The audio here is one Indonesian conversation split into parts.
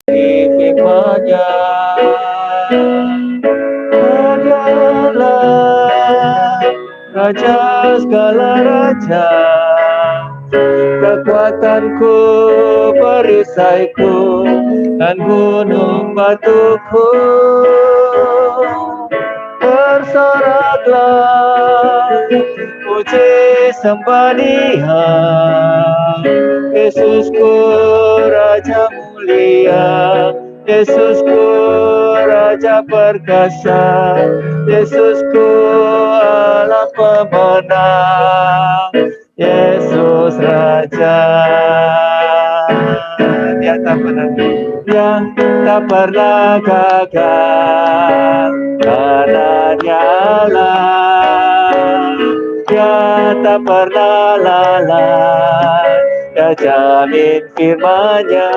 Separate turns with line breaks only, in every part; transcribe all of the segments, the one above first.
di firman-Nya. Hadiahlah Raja segala raja, kekuatanku, perisaiku, dan gunung batuku. Bersoraklah, puji sembah Dia, Yesusku Raja mulia, Yesusku Raja perkasa, Yesusku Allah pemenang, Yesus Raja. Dia tak pernah, yang tak pernah gagal, karena Dialah yang tak pernah lalai, Dia jamin firman-Nya.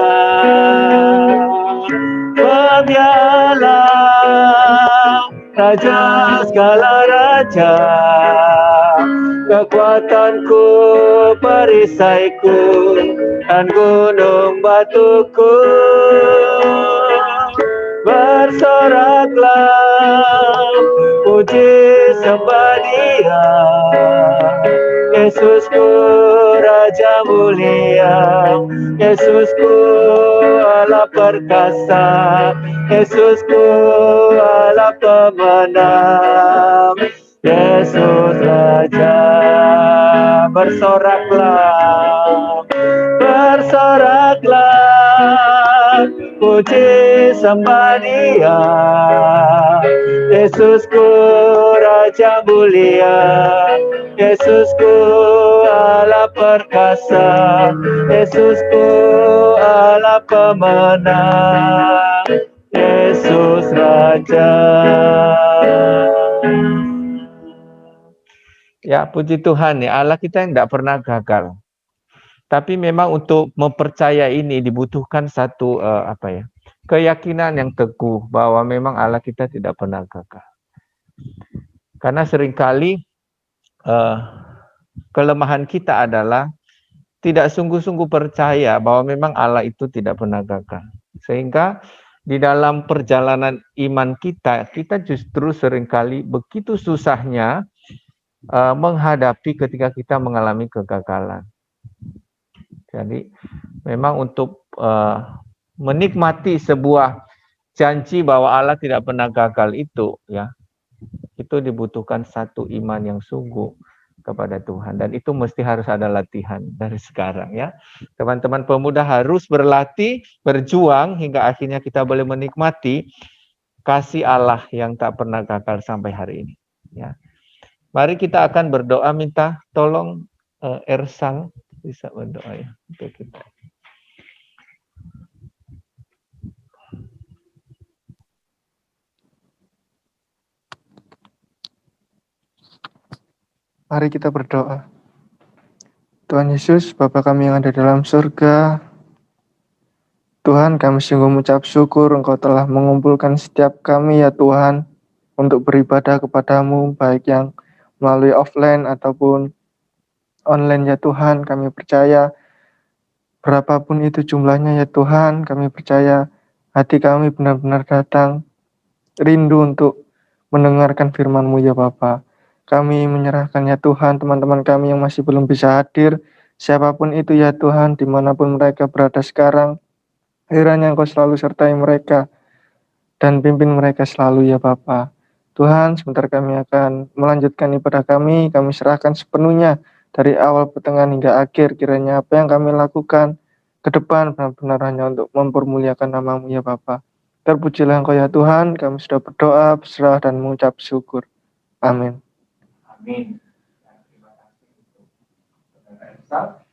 Dialah Raja segala raja, kekuatanku, perisaiku, dan gunung batuku. Bersoraklah, puji sembah Dia, Yesusku Raja mulia, Yesusku Allah perkasa, Yesusku Allah pemenang, Yesus Raja. Bersoraklah, bersoraklah, puji sembah Dia, Yesusku Raja mulia, Yesusku Allah perkasa, Yesusku Allah pemenang, Yesus Raja. Ya, puji Tuhan ya, Allah kita yang tidak pernah gagal. Tapi memang untuk mempercayai ini dibutuhkan satu keyakinan yang teguh bahwa memang Allah kita tidak pernah gagal. Karena seringkali kelemahan kita adalah tidak sungguh-sungguh percaya bahwa memang Allah itu tidak pernah gagal. Sehingga di dalam perjalanan iman kita justru seringkali begitu susahnya menghadapi ketika kita mengalami kegagalan. Jadi memang untuk menikmati sebuah janji bahwa Allah tidak pernah gagal itu dibutuhkan satu iman yang sungguh kepada Tuhan, dan itu mesti harus ada latihan dari sekarang ya. Teman-teman pemuda harus berlatih, berjuang hingga akhirnya kita boleh menikmati kasih Allah yang tak pernah gagal sampai hari ini ya. Mari kita akan berdoa, minta tolong Ersang bisa berdoa ya untuk kita.
Mari kita berdoa. Tuhan Yesus, Bapa kami yang ada dalam surga, Tuhan, kami sungguh mengucap syukur Engkau telah mengumpulkan setiap kami ya Tuhan, untuk beribadah kepadamu, baik yang melalui offline ataupun online ya Tuhan. Kami percaya berapapun itu jumlahnya ya Tuhan, kami percaya hati kami benar-benar datang rindu untuk mendengarkan firman-Mu ya Bapa. Kami menyerahkan ya Tuhan teman-teman kami yang masih belum bisa hadir, siapapun itu ya Tuhan, dimanapun mereka berada sekarang, kiranya Engkau selalu sertai mereka dan pimpin mereka selalu ya Bapa. Tuhan, sebentar kami akan melanjutkan ibadah kami serahkan sepenuhnya dari awal pertengahan hingga akhir. Kiranya apa yang kami lakukan ke depan benar-benar hanya untuk mempermuliakan nama-Mu ya Bapa. Terpujilah Engkau ya Tuhan, kami sudah berdoa, berserah dan mengucap syukur. Amin.
Amin. Terima kasih untuk saudara Ersang.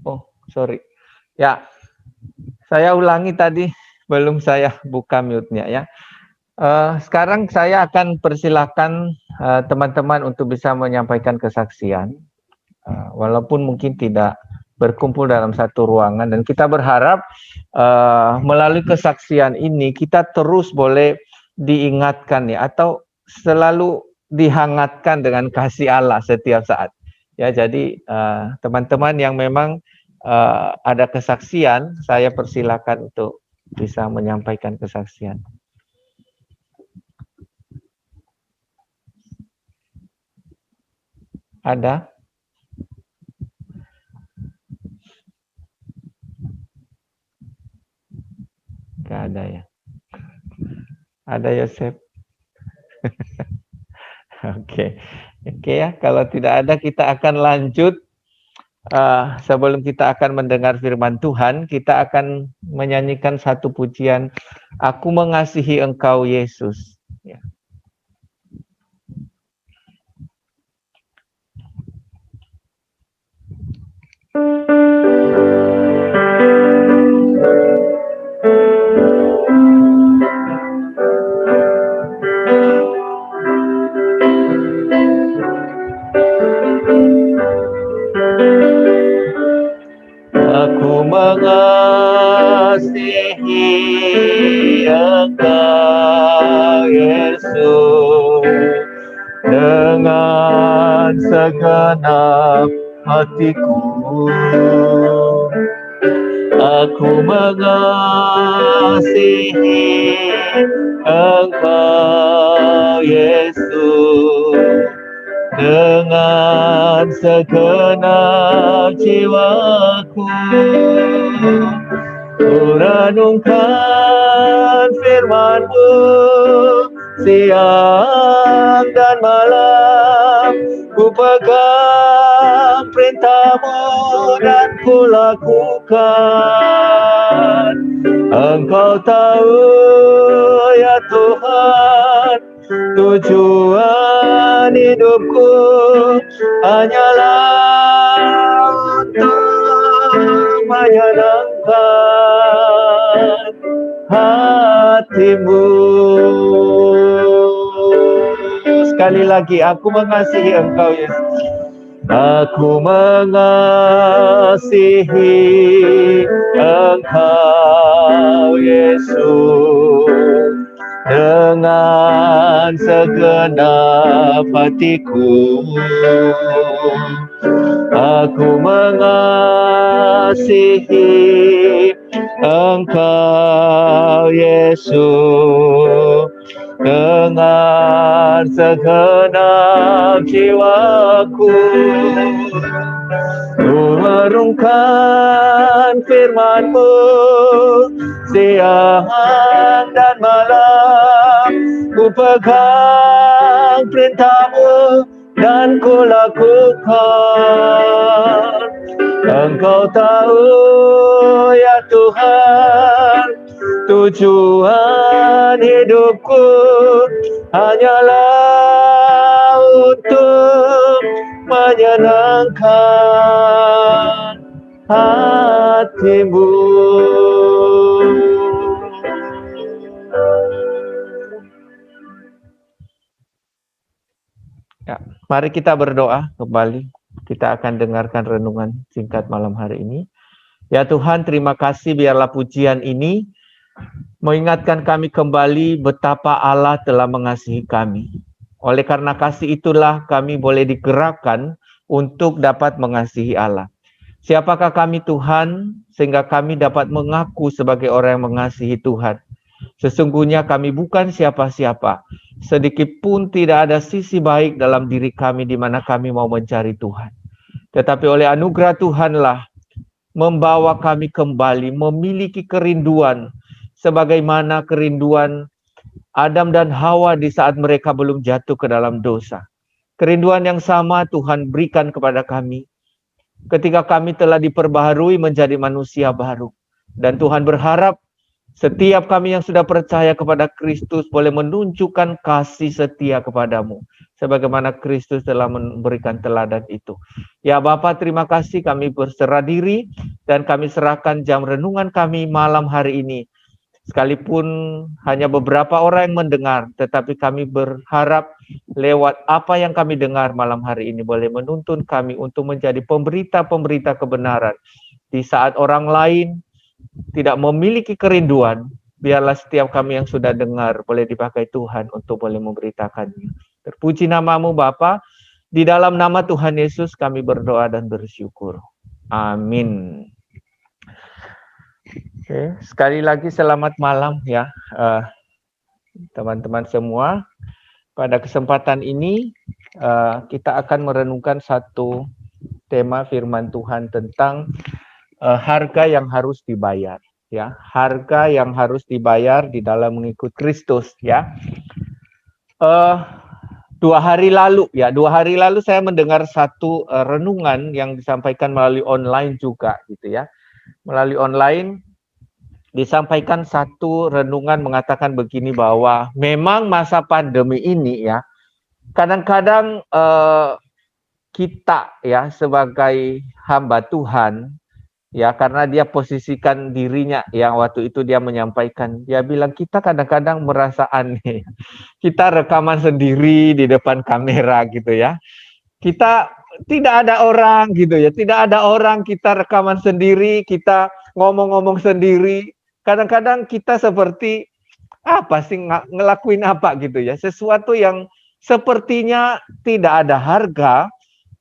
Oh, sorry. Ya, saya ulangi tadi, belum saya buka mute-nya ya. Sekarang saya akan persilakan teman-teman untuk bisa menyampaikan kesaksian. walaupun mungkin tidak berkumpul dalam satu ruangan, dan kita berharap melalui kesaksian ini kita terus boleh diingatkan ya, atau selalu dihangatkan dengan kasih Allah setiap saat. Ya, jadi teman-teman yang memang ada kesaksian, saya persilakan untuk bisa menyampaikan kesaksian. Ada? Nggak ada ya? Ada Yosef? Oke ya. Kalau tidak ada, kita akan lanjut. Sebelum kita akan mendengar firman Tuhan, kita akan menyanyikan satu pujian, Aku Mengasihi Engkau Yesus. Ya. Aku mengasihi Engkau Yesus dengan segenap hatiku. Aku mengasihi Engkau Yesus dengan segenap jiwaku. Ku renungkan firman-Mu siang dan malam, ku pegang perintah-Mu dan ku lakukan. Engkau tahu ya Tuhan, tujuan hidupku hanyalah untuk menyenangkan hati-Mu. Sekali lagi, aku mengasihi Engkau Yesus. Aku mengasihi Engkau Yesus dengan segenap hatiku. Aku mengasihi Engkau Yesus dengan segenap jiwaku. Ku merenungkan firman-Mu siang dan malam, ku pegang perintah-Mu dan ku lakukan. Engkau tahu ya Tuhan, tujuan hidupku hanyalah untuk menyenangkan hati-Mu. Ya, mari kita berdoa kembali. Kita akan dengarkan renungan singkat malam hari ini. Ya Tuhan, terima kasih biarlah pujian ini mengingatkan kami kembali betapa Allah telah mengasihi kami. Oleh karena kasih itulah kami boleh digerakkan untuk dapat mengasihi Allah. Siapakah kami Tuhan sehingga kami dapat mengaku sebagai orang yang mengasihi Tuhan? Sesungguhnya kami bukan siapa-siapa. Sedikit pun tidak ada sisi baik dalam diri kami di mana kami mau mencari Tuhan. Tetapi oleh anugerah Tuhanlah membawa kami kembali memiliki kerinduan sebagaimana kerinduan Adam dan Hawa di saat mereka belum jatuh ke dalam dosa. Kerinduan yang sama Tuhan berikan kepada kami ketika kami telah diperbaharui menjadi manusia baru. Dan Tuhan berharap setiap kami yang sudah percaya kepada Kristus boleh menunjukkan kasih setia kepadamu, sebagaimana Kristus telah memberikan teladan itu. Ya Bapa, terima kasih, kami berserah diri dan kami serahkan jam renungan kami malam hari ini Sekalipun hanya beberapa orang yang mendengar, tetapi kami berharap lewat apa yang kami dengar malam hari ini boleh menuntun kami untuk menjadi pemberita-pemberita kebenaran. Di saat orang lain tidak memiliki kerinduan, biarlah setiap kami yang sudah dengar boleh dipakai Tuhan untuk boleh memberitakannya. Terpuji namamu Bapa. Di dalam nama Tuhan Yesus kami berdoa dan bersyukur. Amin. Oke, sekali lagi selamat malam ya teman-teman semua. Pada kesempatan ini kita akan merenungkan satu tema firman Tuhan tentang harga yang harus dibayar ya. Harga yang harus dibayar di dalam mengikut Kristus ya. 2 hari lalu saya mendengar satu renungan yang disampaikan melalui online juga gitu ya. Melalui online disampaikan satu renungan mengatakan begini bahwa memang masa pandemi ini ya kadang-kadang kita ya sebagai hamba Tuhan ya karena dia posisikan dirinya yang waktu itu dia menyampaikan, dia bilang kita kadang-kadang merasa aneh. Kita rekaman sendiri di depan kamera gitu ya. Kita tidak ada orang gitu ya, tidak ada orang, kita rekaman sendiri, kita ngomong-ngomong sendiri. Kadang-kadang kita seperti apa sih ngelakuin apa gitu ya, sesuatu yang sepertinya tidak ada harga.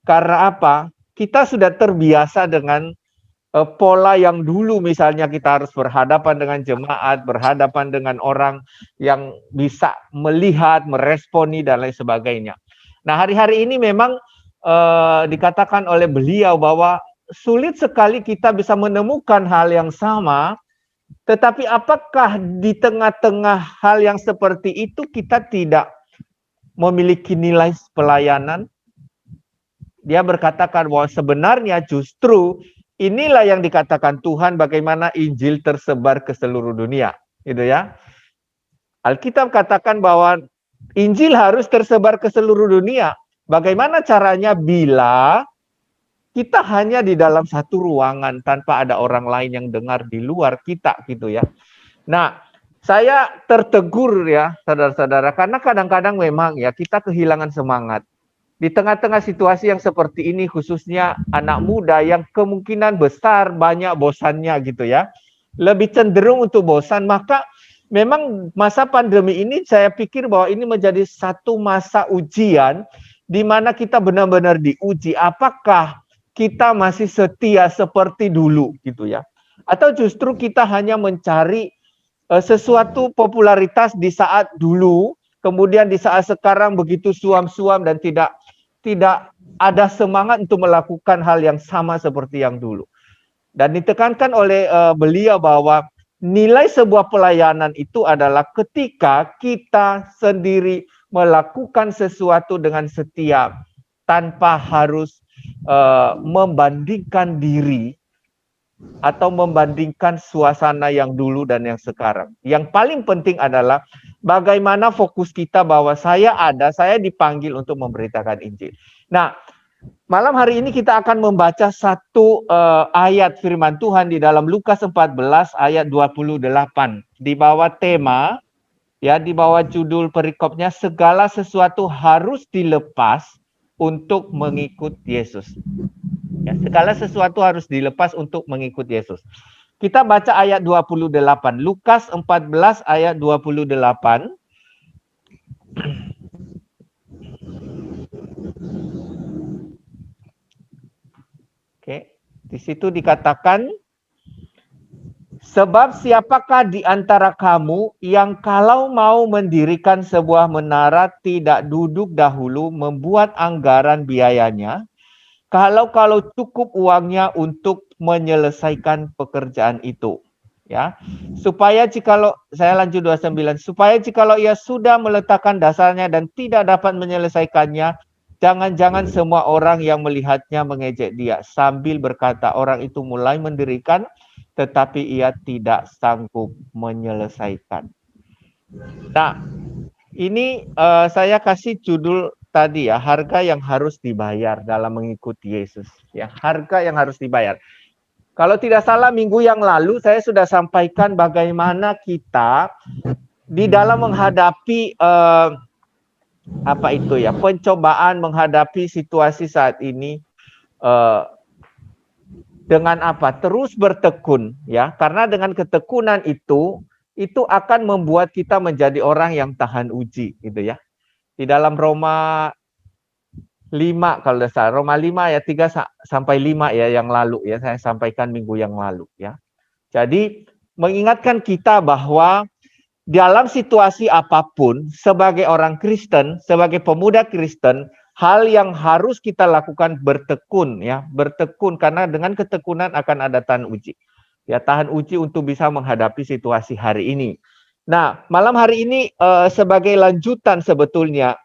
Karena apa? Kita sudah terbiasa dengan pola yang dulu misalnya kita harus berhadapan dengan jemaat, berhadapan dengan orang yang bisa melihat, meresponi dan lain sebagainya. Nah, hari-hari ini memang dikatakan oleh beliau bahwa sulit sekali kita bisa menemukan hal yang sama, tetapi apakah di tengah-tengah hal yang seperti itu kita tidak memiliki nilai pelayanan? Dia berkatakan bahwa sebenarnya justru inilah yang dikatakan Tuhan bagaimana Injil tersebar ke seluruh dunia, gitu ya. Alkitab katakan bahwa Injil harus tersebar ke seluruh dunia. Bagaimana caranya bila kita hanya di dalam satu ruangan tanpa ada orang lain yang dengar di luar kita gitu ya. Nah, saya tertegur ya saudara-saudara karena kadang-kadang memang ya kita kehilangan semangat. Di tengah-tengah situasi yang seperti ini khususnya anak muda yang kemungkinan besar banyak bosannya gitu ya. Lebih cenderung untuk bosan, maka memang masa pandemi ini saya pikir bahwa ini menjadi satu masa ujian di mana kita benar-benar diuji apakah kita masih setia seperti dulu gitu ya. Atau justru kita hanya mencari sesuatu popularitas di saat dulu, kemudian di saat sekarang begitu suam-suam dan tidak ada semangat untuk melakukan hal yang sama seperti yang dulu. Dan ditekankan oleh beliau bahwa nilai sebuah pelayanan itu adalah ketika kita sendiri melakukan sesuatu dengan setia tanpa harus membandingkan diri atau membandingkan suasana yang dulu dan yang sekarang. Yang paling penting adalah bagaimana fokus kita bahwa saya dipanggil untuk memberitakan Injil. Nah, malam hari ini kita akan membaca satu ayat firman Tuhan di dalam Lukas 14 ayat 28 di bawah tema ya, di bawah judul perikopnya segala sesuatu harus dilepas untuk mengikut Yesus. Ya, segala sesuatu harus dilepas untuk mengikut Yesus. Kita baca ayat 28. Lukas 14 ayat 28. Oke, di situ dikatakan, sebab siapakah di antara kamu yang kalau mau mendirikan sebuah menara tidak duduk dahulu membuat anggaran biayanya, kalau cukup uangnya untuk menyelesaikan pekerjaan itu, ya. Supaya jikalau saya lanjut 29, supaya jikalau ia sudah meletakkan dasarnya dan tidak dapat menyelesaikannya, jangan-jangan semua orang yang melihatnya mengejek dia sambil berkata, orang itu mulai mendirikan tetapi ia tidak sanggup menyelesaikan. Nah, ini saya kasih judul tadi ya, harga yang harus dibayar dalam mengikuti Yesus. Ya, harga yang harus dibayar. Kalau tidak salah minggu yang lalu saya sudah sampaikan bagaimana kita di dalam menghadapi pencobaan, menghadapi situasi saat ini dengan apa? Terus bertekun, ya. Karena dengan ketekunan itu akan membuat kita menjadi orang yang tahan uji, gitu ya. Di dalam Roma 5 kalau tidak salah, Roma 5 ayat 3 sampai 5 ya yang lalu ya, saya sampaikan minggu yang lalu ya. Jadi mengingatkan kita bahwa dalam situasi apapun sebagai orang Kristen, sebagai pemuda Kristen, hal yang harus kita lakukan bertekun ya, bertekun karena dengan ketekunan akan ada tahan uji. Ya, tahan uji untuk bisa menghadapi situasi hari ini. Nah, malam hari ini sebagai lanjutan sebetulnya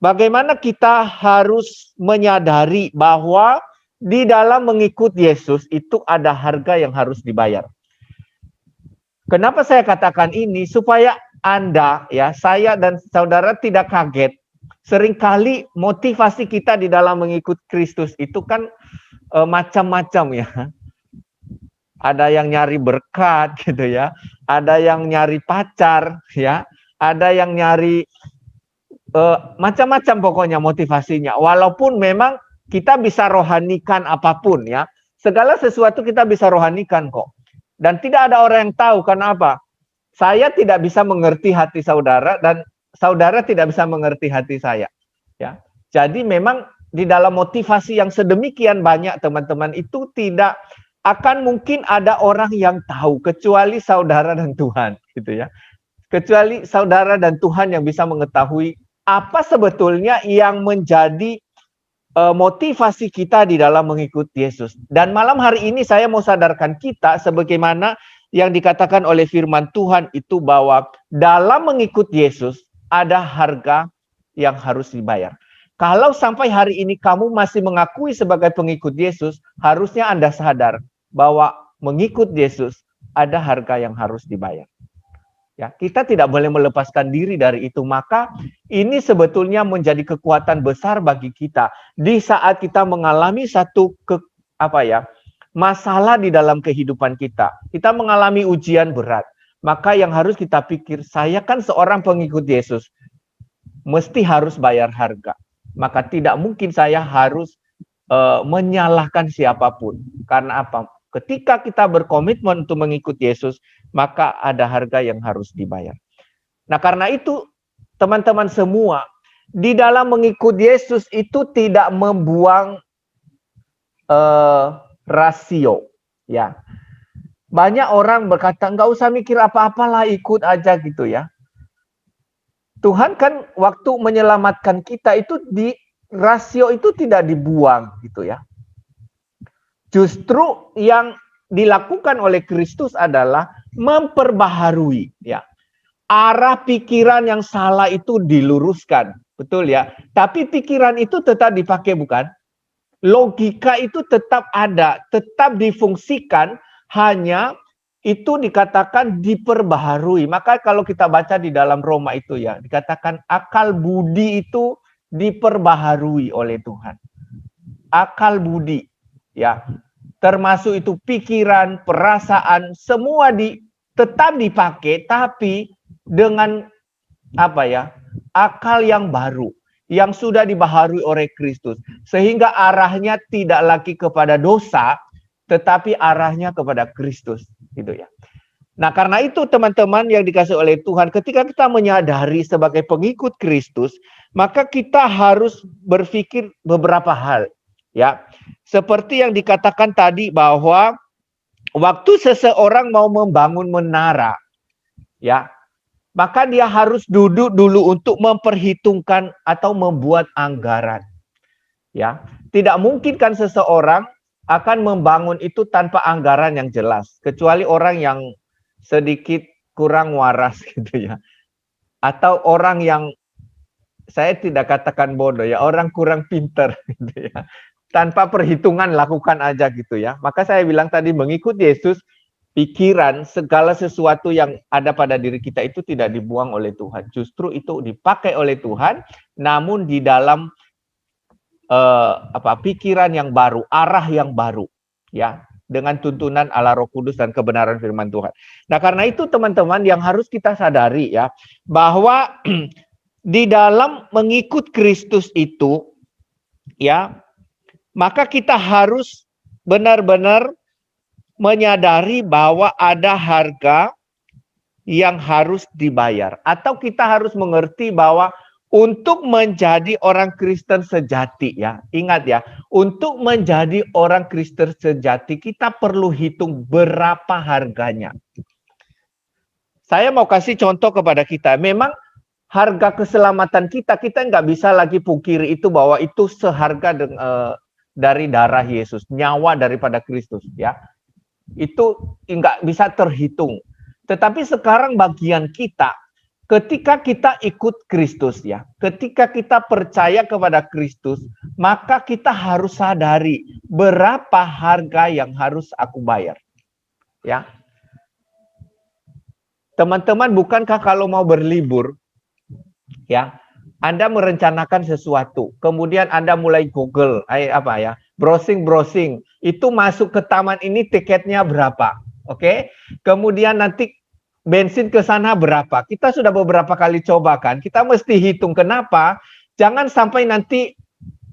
bagaimana kita harus menyadari bahwa di dalam mengikut Yesus itu ada harga yang harus dibayar. Kenapa saya katakan ini? Supaya Anda, ya, saya dan saudara tidak kaget. Seringkali motivasi kita di dalam mengikut Kristus itu kan macam-macam ya. Ada yang nyari berkat gitu ya. Ada yang nyari pacar ya. Ada yang nyari macam-macam pokoknya motivasinya. Walaupun memang kita bisa rohanikan apapun ya. Segala sesuatu kita bisa rohanikan kok. Dan tidak ada orang yang tahu karena apa? Saya tidak bisa mengerti hati saudara dan saudara tidak bisa mengerti hati saya. Ya. Jadi memang di dalam motivasi yang sedemikian banyak teman-teman itu tidak akan mungkin ada orang yang tahu kecuali saudara dan Tuhan gitu ya. Kecuali saudara dan Tuhan yang bisa mengetahui apa sebetulnya yang menjadi motivasi kita di dalam mengikuti Yesus. Dan malam hari ini saya mau sadarkan kita sebagaimana yang dikatakan oleh firman Tuhan itu bahwa dalam mengikuti Yesus ada harga yang harus dibayar. Kalau sampai hari ini kamu masih mengakui sebagai pengikut Yesus, harusnya Anda sadar bahwa mengikut Yesus ada harga yang harus dibayar. Ya, kita tidak boleh melepaskan diri dari itu. Maka ini sebetulnya menjadi kekuatan besar bagi kita di saat kita mengalami satu masalah di dalam kehidupan kita. Kita mengalami ujian berat. Maka yang harus kita pikir, saya kan seorang pengikut Yesus, mesti harus bayar harga. Maka tidak mungkin saya harus menyalahkan siapapun. Karena apa? Ketika kita berkomitmen untuk mengikuti Yesus, maka ada harga yang harus dibayar. Nah, karena itu teman-teman semua, di dalam mengikuti Yesus itu tidak membuang rasio. Ya, banyak orang berkata, nggak usah mikir apa-apalah, ikut aja gitu ya. Tuhan kan waktu menyelamatkan kita itu di rasio itu tidak dibuang gitu ya. Justru yang dilakukan oleh Kristus adalah memperbaharui ya. Arah pikiran yang salah itu diluruskan, betul ya. Tapi pikiran itu tetap dipakai bukan? Logika itu tetap ada, tetap difungsikan, hanya itu dikatakan diperbaharui. Maka kalau kita baca di dalam Roma itu ya, dikatakan akal budi itu diperbaharui oleh Tuhan. Akal budi ya, termasuk itu pikiran, perasaan, semua tetap dipakai, tapi dengan akal yang baru, yang sudah dibaharui oleh Kristus, sehingga arahnya tidak lagi kepada dosa, tetapi arahnya kepada Kristus, gitu ya. Nah, karena itu teman-teman yang dikasih oleh Tuhan, ketika kita menyadari sebagai pengikut Kristus, maka kita harus berpikir beberapa hal. Ya, seperti yang dikatakan tadi bahwa waktu seseorang mau membangun menara, ya, maka dia harus duduk dulu untuk memperhitungkan atau membuat anggaran. Ya, tidak mungkin kan seseorang akan membangun itu tanpa anggaran yang jelas, kecuali orang yang sedikit kurang waras gitu ya. Atau orang yang saya tidak katakan bodoh ya, orang kurang pintar gitu ya. Tanpa perhitungan lakukan aja gitu ya. Maka saya bilang tadi mengikut Yesus, pikiran segala sesuatu yang ada pada diri kita itu tidak dibuang oleh Tuhan. Justru itu dipakai oleh Tuhan, namun di dalam pikiran yang baru, arah yang baru, ya. dengan tuntunan Allah Roh Kudus dan kebenaran firman Tuhan. Nah, karena itu teman-teman yang harus kita sadari ya, bahwa di dalam mengikut Kristus itu ya, maka kita harus benar-benar menyadari bahwa ada harga yang harus dibayar, atau kita harus mengerti bahwa untuk menjadi orang Kristen sejati ya, ingat ya, untuk menjadi orang Kristen sejati kita perlu hitung berapa harganya. Saya mau kasih contoh kepada kita. Memang harga keselamatan kita nggak bisa lagi pungkiri itu bahwa itu seharga dari darah Yesus, nyawa daripada Kristus ya. Itu nggak bisa terhitung. Tetapi sekarang bagian kita, ketika kita ikut Kristus ya, ketika kita percaya kepada Kristus, maka kita harus sadari berapa harga yang harus aku bayar. Ya. Teman-teman, bukankah kalau mau berlibur ya, Anda merencanakan sesuatu, kemudian Anda mulai Google, browsing, itu masuk ke taman ini tiketnya berapa, oke? Kemudian nanti bensin ke sana berapa? Kita sudah beberapa kali coba kan, kita mesti hitung. Kenapa? Jangan sampai nanti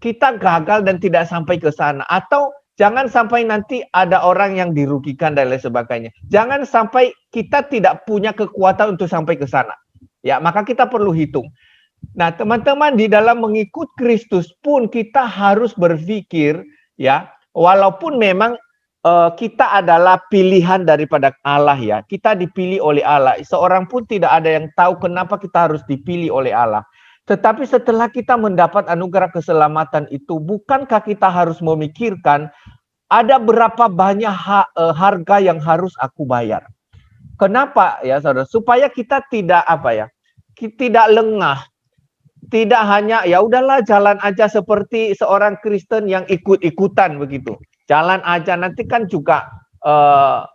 kita gagal dan tidak sampai ke sana, atau jangan sampai nanti ada orang yang dirugikan dan lain sebagainya. Jangan sampai kita tidak punya kekuatan untuk sampai ke sana. Ya, maka kita perlu hitung. Nah, teman-teman, di dalam mengikut Kristus pun kita harus berpikir ya, walaupun memang kita adalah pilihan daripada Allah ya, kita dipilih oleh Allah. Seorang pun tidak ada yang tahu kenapa kita harus dipilih oleh Allah. Tetapi setelah kita mendapat anugerah keselamatan itu, bukankah kita harus memikirkan ada berapa banyak harga yang harus aku bayar? Kenapa ya, saudara? Supaya kita tidak tidak lengah, tidak hanya ya udahlah jalan aja seperti seorang Kristen yang ikut-ikutan begitu. Jalan aja, nanti kan juga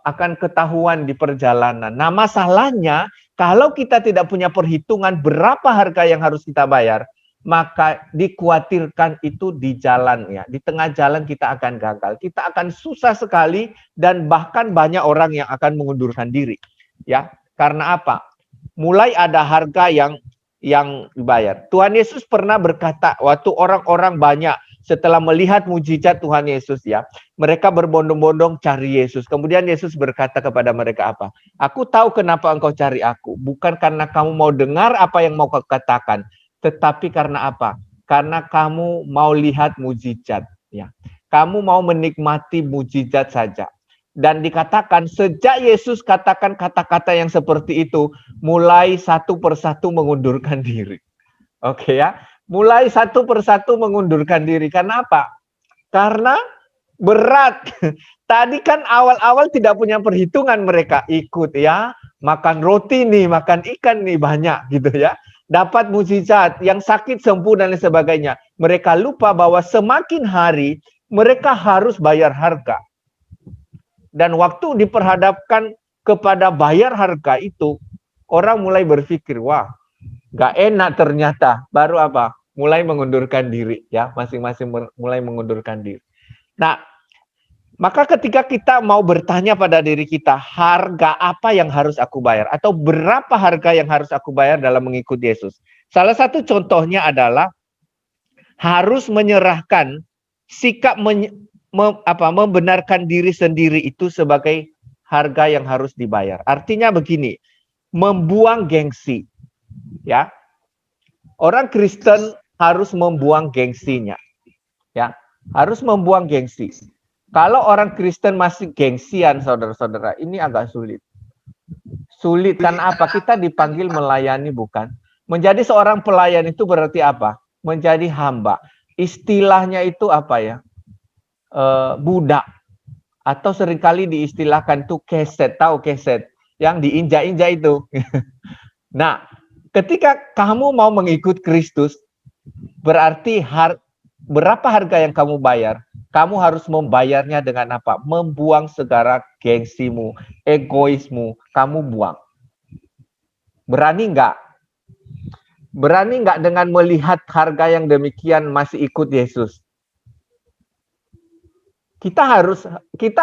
akan ketahuan di perjalanan. Nah, masalahnya kalau kita tidak punya perhitungan berapa harga yang harus kita bayar, maka dikhawatirkan itu di jalan ya, di tengah jalan kita akan gagal. Kita akan susah sekali dan bahkan banyak orang yang akan mengundurkan diri. Ya, karena apa? Mulai ada harga yang dibayar. Tuhan Yesus pernah berkata waktu orang-orang banyak setelah melihat mujizat Tuhan Yesus ya, mereka berbondong-bondong cari Yesus. Kemudian Yesus berkata kepada mereka apa? Aku tahu kenapa engkau cari aku, bukan karena kamu mau dengar apa yang mau katakan, tetapi karena apa? Karena kamu mau lihat mujizat ya. Kamu mau menikmati mujizat saja. Dan dikatakan sejak Yesus katakan kata-kata yang seperti itu, mulai satu persatu mengundurkan diri. Oke ya, mulai satu persatu mengundurkan diri. Karena apa? Karena berat. Tadi kan awal-awal tidak punya perhitungan, mereka ikut ya, makan roti nih, makan ikan nih banyak gitu ya. Dapat mujizat, yang sakit sembuh dan lain sebagainya. Mereka lupa bahwa semakin hari mereka harus bayar harga. Dan waktu diperhadapkan kepada bayar harga itu, orang mulai berpikir, wah, gak enak ternyata. Baru apa? Mulai mengundurkan diri, ya, masing-masing mulai mengundurkan diri. Nah, maka ketika kita mau bertanya pada diri kita, harga apa yang harus aku bayar? Atau berapa harga yang harus aku bayar dalam mengikuti Yesus? Salah satu contohnya adalah harus menyerahkan sikap membenarkan diri sendiri itu sebagai harga yang harus dibayar. Artinya begini, membuang gengsi. Ya. Orang Kristen harus membuang gengsinya. Ya, harus membuang gengsi. Kalau orang Kristen masih gengsian, saudara-saudara, ini agak sulit. Sulit karena apa? Kita dipanggil melayani, bukan? Menjadi seorang pelayan itu berarti apa? Menjadi hamba. Istilahnya itu apa ya? Budak, atau seringkali diistilahkan tuh keset, tahu keset yang diinjak-injak itu. Nah, ketika kamu mau mengikut Kristus, berarti berapa harga yang kamu bayar? Kamu harus membayarnya dengan apa? Membuang segala gengsimu, egoismu, kamu buang. Berani nggak? Berani nggak dengan melihat harga yang demikian masih ikut Yesus? kita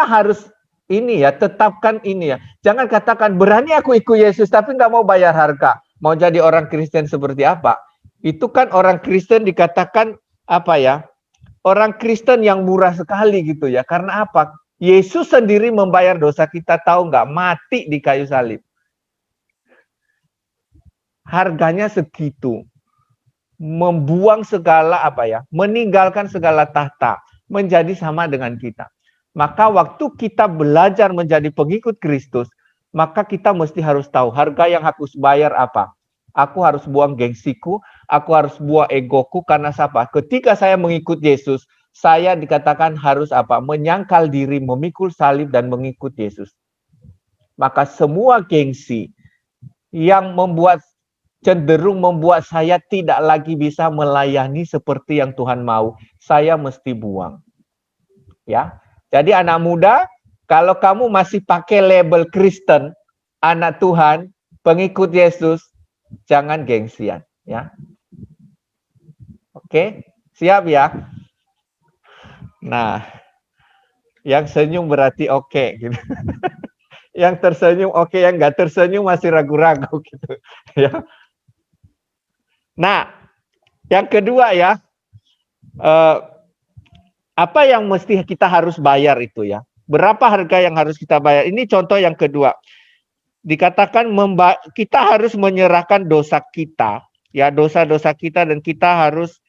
harus ini ya, tetapkan ini ya. Jangan katakan berani aku ikut Yesus tapi nggak mau bayar harga. Mau jadi orang Kristen seperti apa? Itu kan orang Kristen dikatakan apa ya? Orang Kristen yang murah sekali gitu ya. Karena apa? Yesus sendiri membayar dosa kita, tahu nggak? Mati di kayu salib. Harganya segitu. Membuang segala apa ya? Meninggalkan segala tahta, menjadi sama dengan kita. Maka waktu kita belajar menjadi pengikut Kristus, maka kita mesti harus tahu harga yang harus bayar apa. Aku harus buang gengsiku, aku harus buang egoku, karena apa? Ketika saya mengikut Yesus, saya dikatakan harus apa? Menyangkal diri, memikul salib dan mengikut Yesus. Maka semua gengsi yang cenderung membuat saya tidak lagi bisa melayani seperti yang Tuhan mau, saya mesti buang. Ya. Jadi anak muda, kalau kamu masih pakai label Kristen, anak Tuhan, pengikut Yesus, jangan gengsian, ya. Oke, siap ya. Nah, yang senyum berarti oke, gitu. Yang tersenyum oke, yang nggak tersenyum masih ragu-ragu gitu, ya. Nah, yang kedua ya, apa yang mesti kita harus bayar itu ya? Berapa harga yang harus kita bayar? Ini contoh yang kedua. Dikatakan kita harus menyerahkan dosa kita, ya, dosa-dosa kita, dan kita harus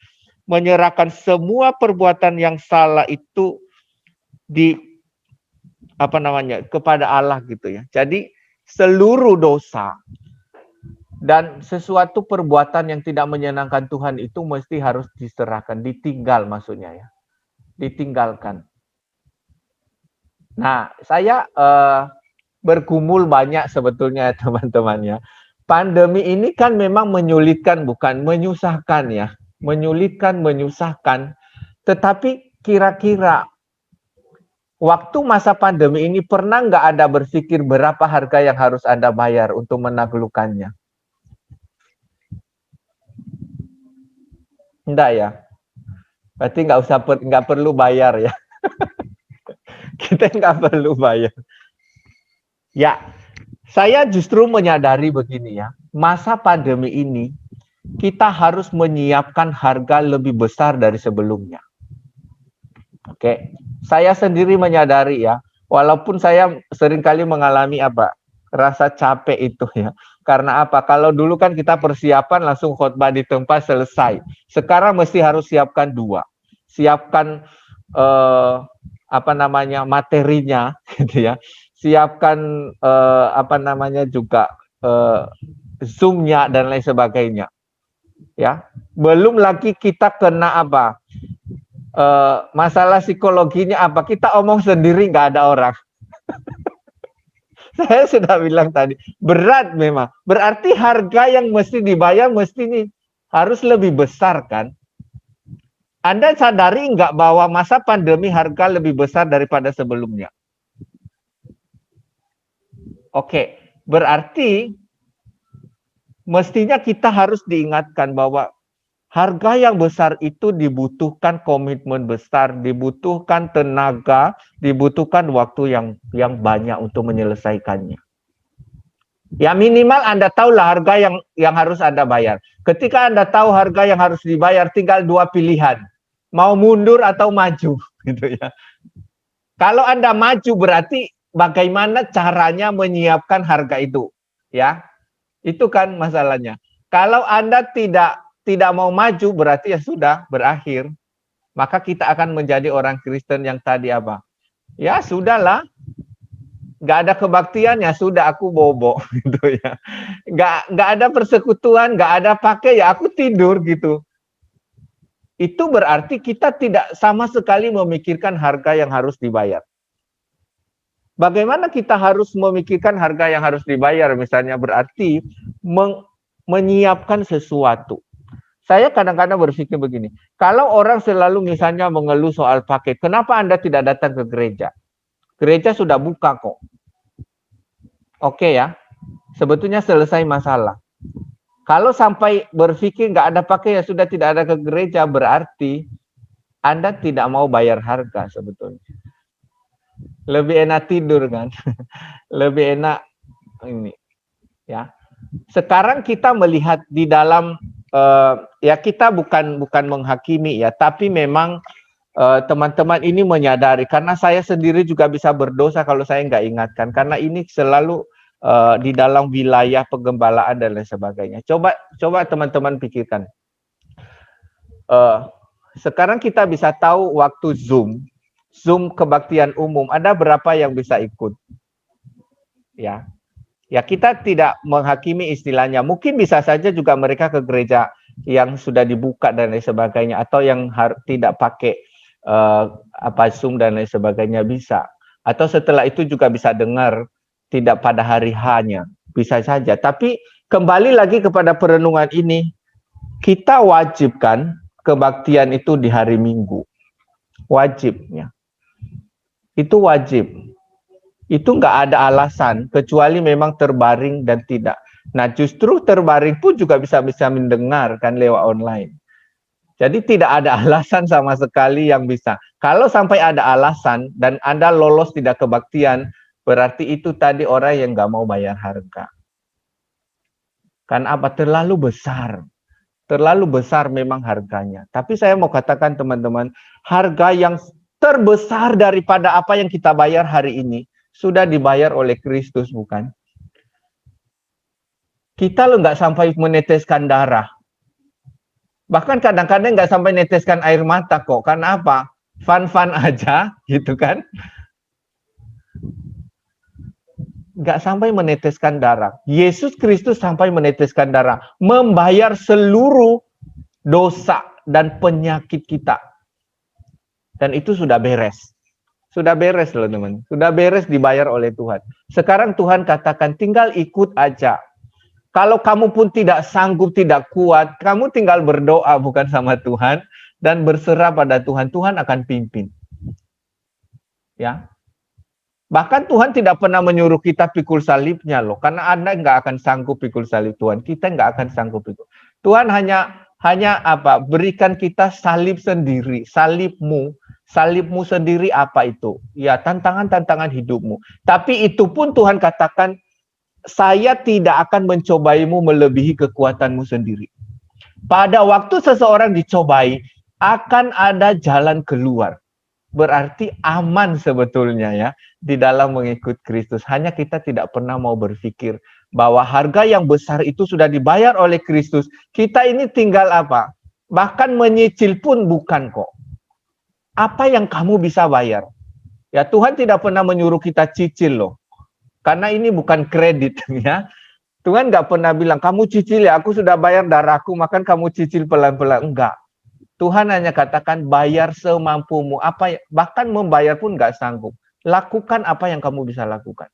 menyerahkan semua perbuatan yang salah itu kepada Allah gitu ya. Jadi seluruh dosa dan sesuatu perbuatan yang tidak menyenangkan Tuhan itu mesti harus diserahkan, ditinggal maksudnya ya. Ditinggalkan. Nah, saya bergumul banyak sebetulnya teman-teman ya. Pandemi ini kan memang menyulitkan, bukan menyusahkan ya. Menyulitkan, menyusahkan. Tetapi kira-kira waktu masa pandemi ini pernah nggak Anda berpikir berapa harga yang harus Anda bayar untuk menaklukkannya? Enggak ya? Berarti nggak perlu bayar ya. Kita nggak perlu bayar. Ya, saya justru menyadari begini ya. Masa pandemi ini kita harus menyiapkan harga lebih besar dari sebelumnya. Oke, saya sendiri menyadari ya, walaupun saya seringkali mengalami rasa capek itu ya. Karena apa? Kalau dulu kan kita persiapan langsung khotbah di tempat selesai. Sekarang mesti harus siapkan dua. Siapkan materinya gitu ya. Siapkan juga Zoom-nya dan lain sebagainya. Ya. Belum lagi kita kena masalah psikologinya kita omong sendiri nggak ada orang. Saya sudah bilang tadi, berat memang. Berarti harga yang mesti dibayar harus lebih besar kan? Anda sadari nggak bahwa masa pandemi harga lebih besar daripada sebelumnya? Oke, berarti mestinya kita harus diingatkan bahwa harga yang besar itu dibutuhkan komitmen besar, dibutuhkan tenaga, dibutuhkan waktu yang banyak untuk menyelesaikannya. Ya minimal Anda tahulah harga yang harus Anda bayar. Ketika Anda tahu harga yang harus dibayar, tinggal dua pilihan. Mau mundur atau maju gitu ya. Kalau Anda maju berarti bagaimana caranya menyiapkan harga itu, ya. Itu kan masalahnya. Kalau Anda tidak mau maju berarti ya sudah berakhir. Maka kita akan menjadi orang Kristen yang tadi ya sudahlah, nggak ada kebaktian, ya sudah aku bobo gitu ya. Nggak ada persekutuan, nggak ada pakai, ya aku tidur gitu. Itu berarti kita tidak sama sekali memikirkan harga yang harus dibayar. Bagaimana kita harus memikirkan harga yang harus dibayar? Misalnya berarti menyiapkan sesuatu. Saya kadang-kadang berpikir begini, kalau orang selalu misalnya mengeluh soal paket, kenapa Anda tidak datang ke gereja? Gereja sudah buka kok. Oke ya, sebetulnya selesai masalah. Kalau sampai berpikir nggak ada pakai, ya sudah tidak ada ke gereja, berarti Anda tidak mau bayar harga sebetulnya. Lebih enak tidur kan. Lebih enak ini ya. Sekarang kita melihat di dalam ya kita bukan menghakimi ya, tapi memang teman-teman ini menyadari, karena saya sendiri juga bisa berdosa kalau saya nggak ingatkan, karena ini selalu di dalam wilayah penggembalaan dan lain sebagainya. Coba teman-teman pikirkan. Sekarang kita bisa tahu waktu Zoom kebaktian umum, ada berapa yang bisa ikut? Ya, kita tidak menghakimi istilahnya. Mungkin bisa saja juga mereka ke gereja yang sudah dibuka dan lain sebagainya, atau yang tidak pakai Zoom dan lain sebagainya bisa. Atau setelah itu juga bisa dengar tidak pada hari H-nya, bisa saja. Tapi kembali lagi kepada perenungan ini, kita wajibkan kebaktian itu di hari Minggu. Wajibnya. Itu wajib. Itu nggak ada alasan kecuali memang terbaring dan tidak. Nah, justru terbaring pun juga bisa mendengar kan lewat online. Jadi tidak ada alasan sama sekali yang bisa. Kalau sampai ada alasan dan Anda lolos tidak kebaktian, berarti itu tadi orang yang nggak mau bayar harga. Kan apa? Terlalu besar. Terlalu besar memang harganya. Tapi saya mau katakan teman-teman, harga yang terbesar daripada apa yang kita bayar hari ini sudah dibayar oleh Kristus, bukan? Kita lo nggak sampai meneteskan darah. Bahkan kadang-kadang nggak sampai meneteskan air mata kok. Karena apa? Fun-fun aja, gitu kan? Nggak sampai meneteskan darah. Yesus Kristus sampai meneteskan darah. Membayar seluruh dosa dan penyakit kita. Dan itu sudah beres. Sudah beres loh teman. Sudah beres dibayar oleh Tuhan. Sekarang Tuhan katakan tinggal ikut aja. Kalau kamu pun tidak sanggup, tidak kuat, kamu tinggal berdoa bukan sama Tuhan dan berserah pada Tuhan. Tuhan akan pimpin. Ya. Bahkan Tuhan tidak pernah menyuruh kita pikul salibnya loh. Karena Anda nggak akan sanggup pikul salib Tuhan. Kita nggak akan sanggup pikul. Tuhan hanya apa? Berikan kita salib sendiri. Salibmu sendiri apa itu? Ya, tantangan-tantangan hidupmu. Tapi itu pun Tuhan katakan, saya tidak akan mencobaimu melebihi kekuatanmu sendiri. Pada waktu seseorang dicobai, akan ada jalan keluar. Berarti aman sebetulnya ya di dalam mengikut Kristus. Hanya kita tidak pernah mau berpikir bahwa harga yang besar itu sudah dibayar oleh Kristus. Kita ini tinggal apa? Bahkan menyicil pun bukan kok. Apa yang kamu bisa bayar? Ya, Tuhan tidak pernah menyuruh kita cicil loh. Karena ini bukan kredit ya. Tuhan nggak pernah bilang, kamu cicil ya, aku sudah bayar darahku, maka kamu cicil pelan-pelan. Enggak. Tuhan hanya katakan bayar semampumu. Bahkan membayar pun nggak sanggup. Lakukan apa yang kamu bisa lakukan.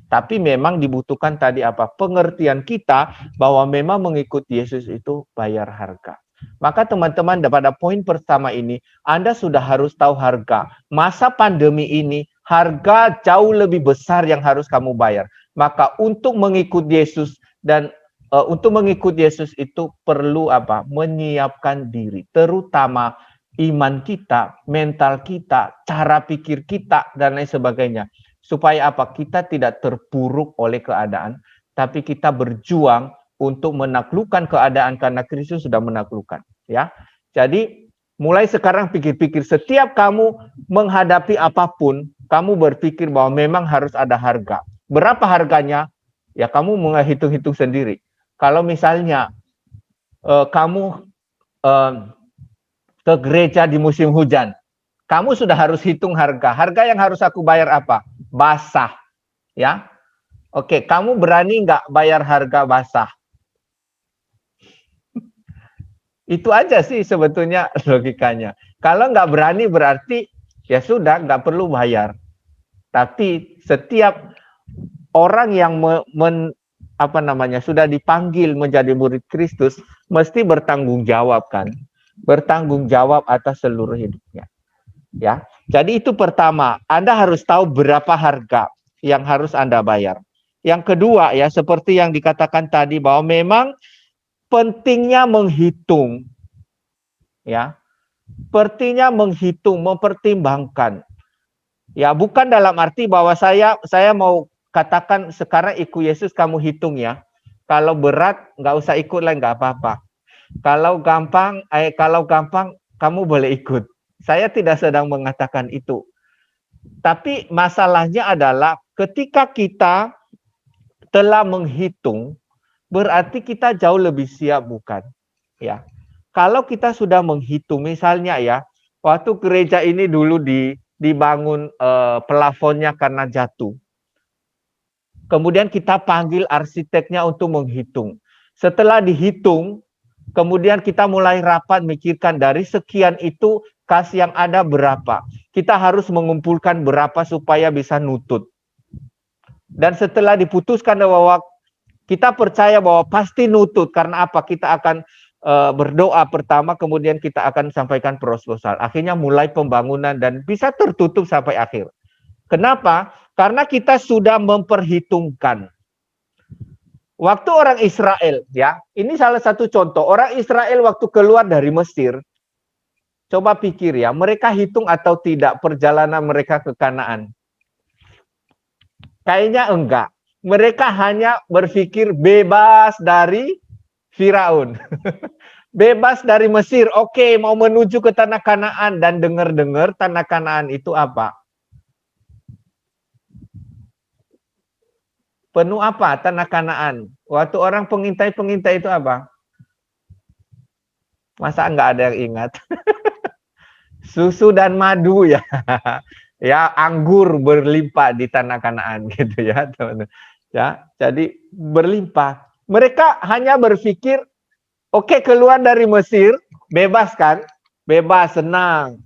Tapi memang dibutuhkan tadi apa? Pengertian kita bahwa memang mengikut Yesus itu bayar harga. Maka teman-teman pada poin pertama ini, Anda sudah harus tahu harga. Masa pandemi ini, harga jauh lebih besar yang harus kamu bayar. Maka untuk mengikut Yesus dan untuk mengikut Yesus itu perlu apa? Menyiapkan diri, terutama iman kita, mental kita, cara pikir kita, dan lain sebagainya. Supaya apa? Kita tidak terpuruk oleh keadaan, tapi kita berjuang untuk menaklukkan keadaan karena Kristus sudah menaklukkan. Ya, jadi mulai sekarang pikir-pikir, setiap kamu menghadapi apapun, kamu berpikir bahwa memang harus ada harga. Berapa harganya? Ya kamu menghitung-hitung sendiri. Kalau misalnya kamu ke gereja di musim hujan, kamu sudah harus hitung harga. Harga yang harus aku bayar apa? Basah. Ya. Oke, kamu berani nggak bayar harga basah? Itu aja sih sebetulnya logikanya. Kalau nggak berani berarti ya sudah nggak perlu bayar. Tapi setiap orang yang sudah dipanggil menjadi murid Kristus mesti bertanggung jawab kan, bertanggung jawab atas seluruh hidupnya. Ya, jadi itu pertama, Anda harus tahu berapa harga yang harus Anda bayar. Yang kedua ya, seperti yang dikatakan tadi bahwa memang pentingnya menghitung, ya, pentingnya menghitung, mempertimbangkan. Ya, bukan dalam arti bahwa saya mau katakan sekarang ikut Yesus kamu hitung ya. Kalau berat nggak usah ikut lah, nggak apa-apa. Kalau gampang kamu boleh ikut. Saya tidak sedang mengatakan itu. Tapi masalahnya adalah ketika kita telah menghitung, berarti kita jauh lebih siap, bukan? Ya. Kalau kita sudah menghitung, misalnya ya, waktu gereja ini dulu dibangun plafonnya karena jatuh. Kemudian kita panggil arsiteknya untuk menghitung. Setelah dihitung, kemudian kita mulai rapat mikirkan dari sekian itu kas yang ada berapa. Kita harus mengumpulkan berapa supaya bisa nutut. Dan setelah diputuskan bahwa kita percaya bahwa pasti nutut, karena apa? Kita akan berdoa pertama, kemudian kita akan sampaikan proposal. Akhirnya mulai pembangunan dan bisa tertutup sampai akhir. Kenapa? Karena kita sudah memperhitungkan. Waktu orang Israel, ya, ini salah satu contoh. Orang Israel waktu keluar dari Mesir, coba pikir ya, mereka hitung atau tidak perjalanan mereka ke Kanaan? Kayaknya enggak. Mereka hanya berpikir bebas dari Firaun. Bebas dari Mesir. Oke, mau menuju ke tanah Kanaan. Dan dengar-dengar tanah Kanaan itu apa? Penuh apa tanah Kanaan? Waktu orang pengintai-pengintai itu apa? Masa enggak ada yang ingat? Susu dan madu ya. Ya, anggur berlimpah di tanah Kanaan gitu ya, teman-teman. Ya, jadi berlimpah. Mereka hanya berpikir, oke, keluar dari Mesir, bebas kan? Bebas, senang.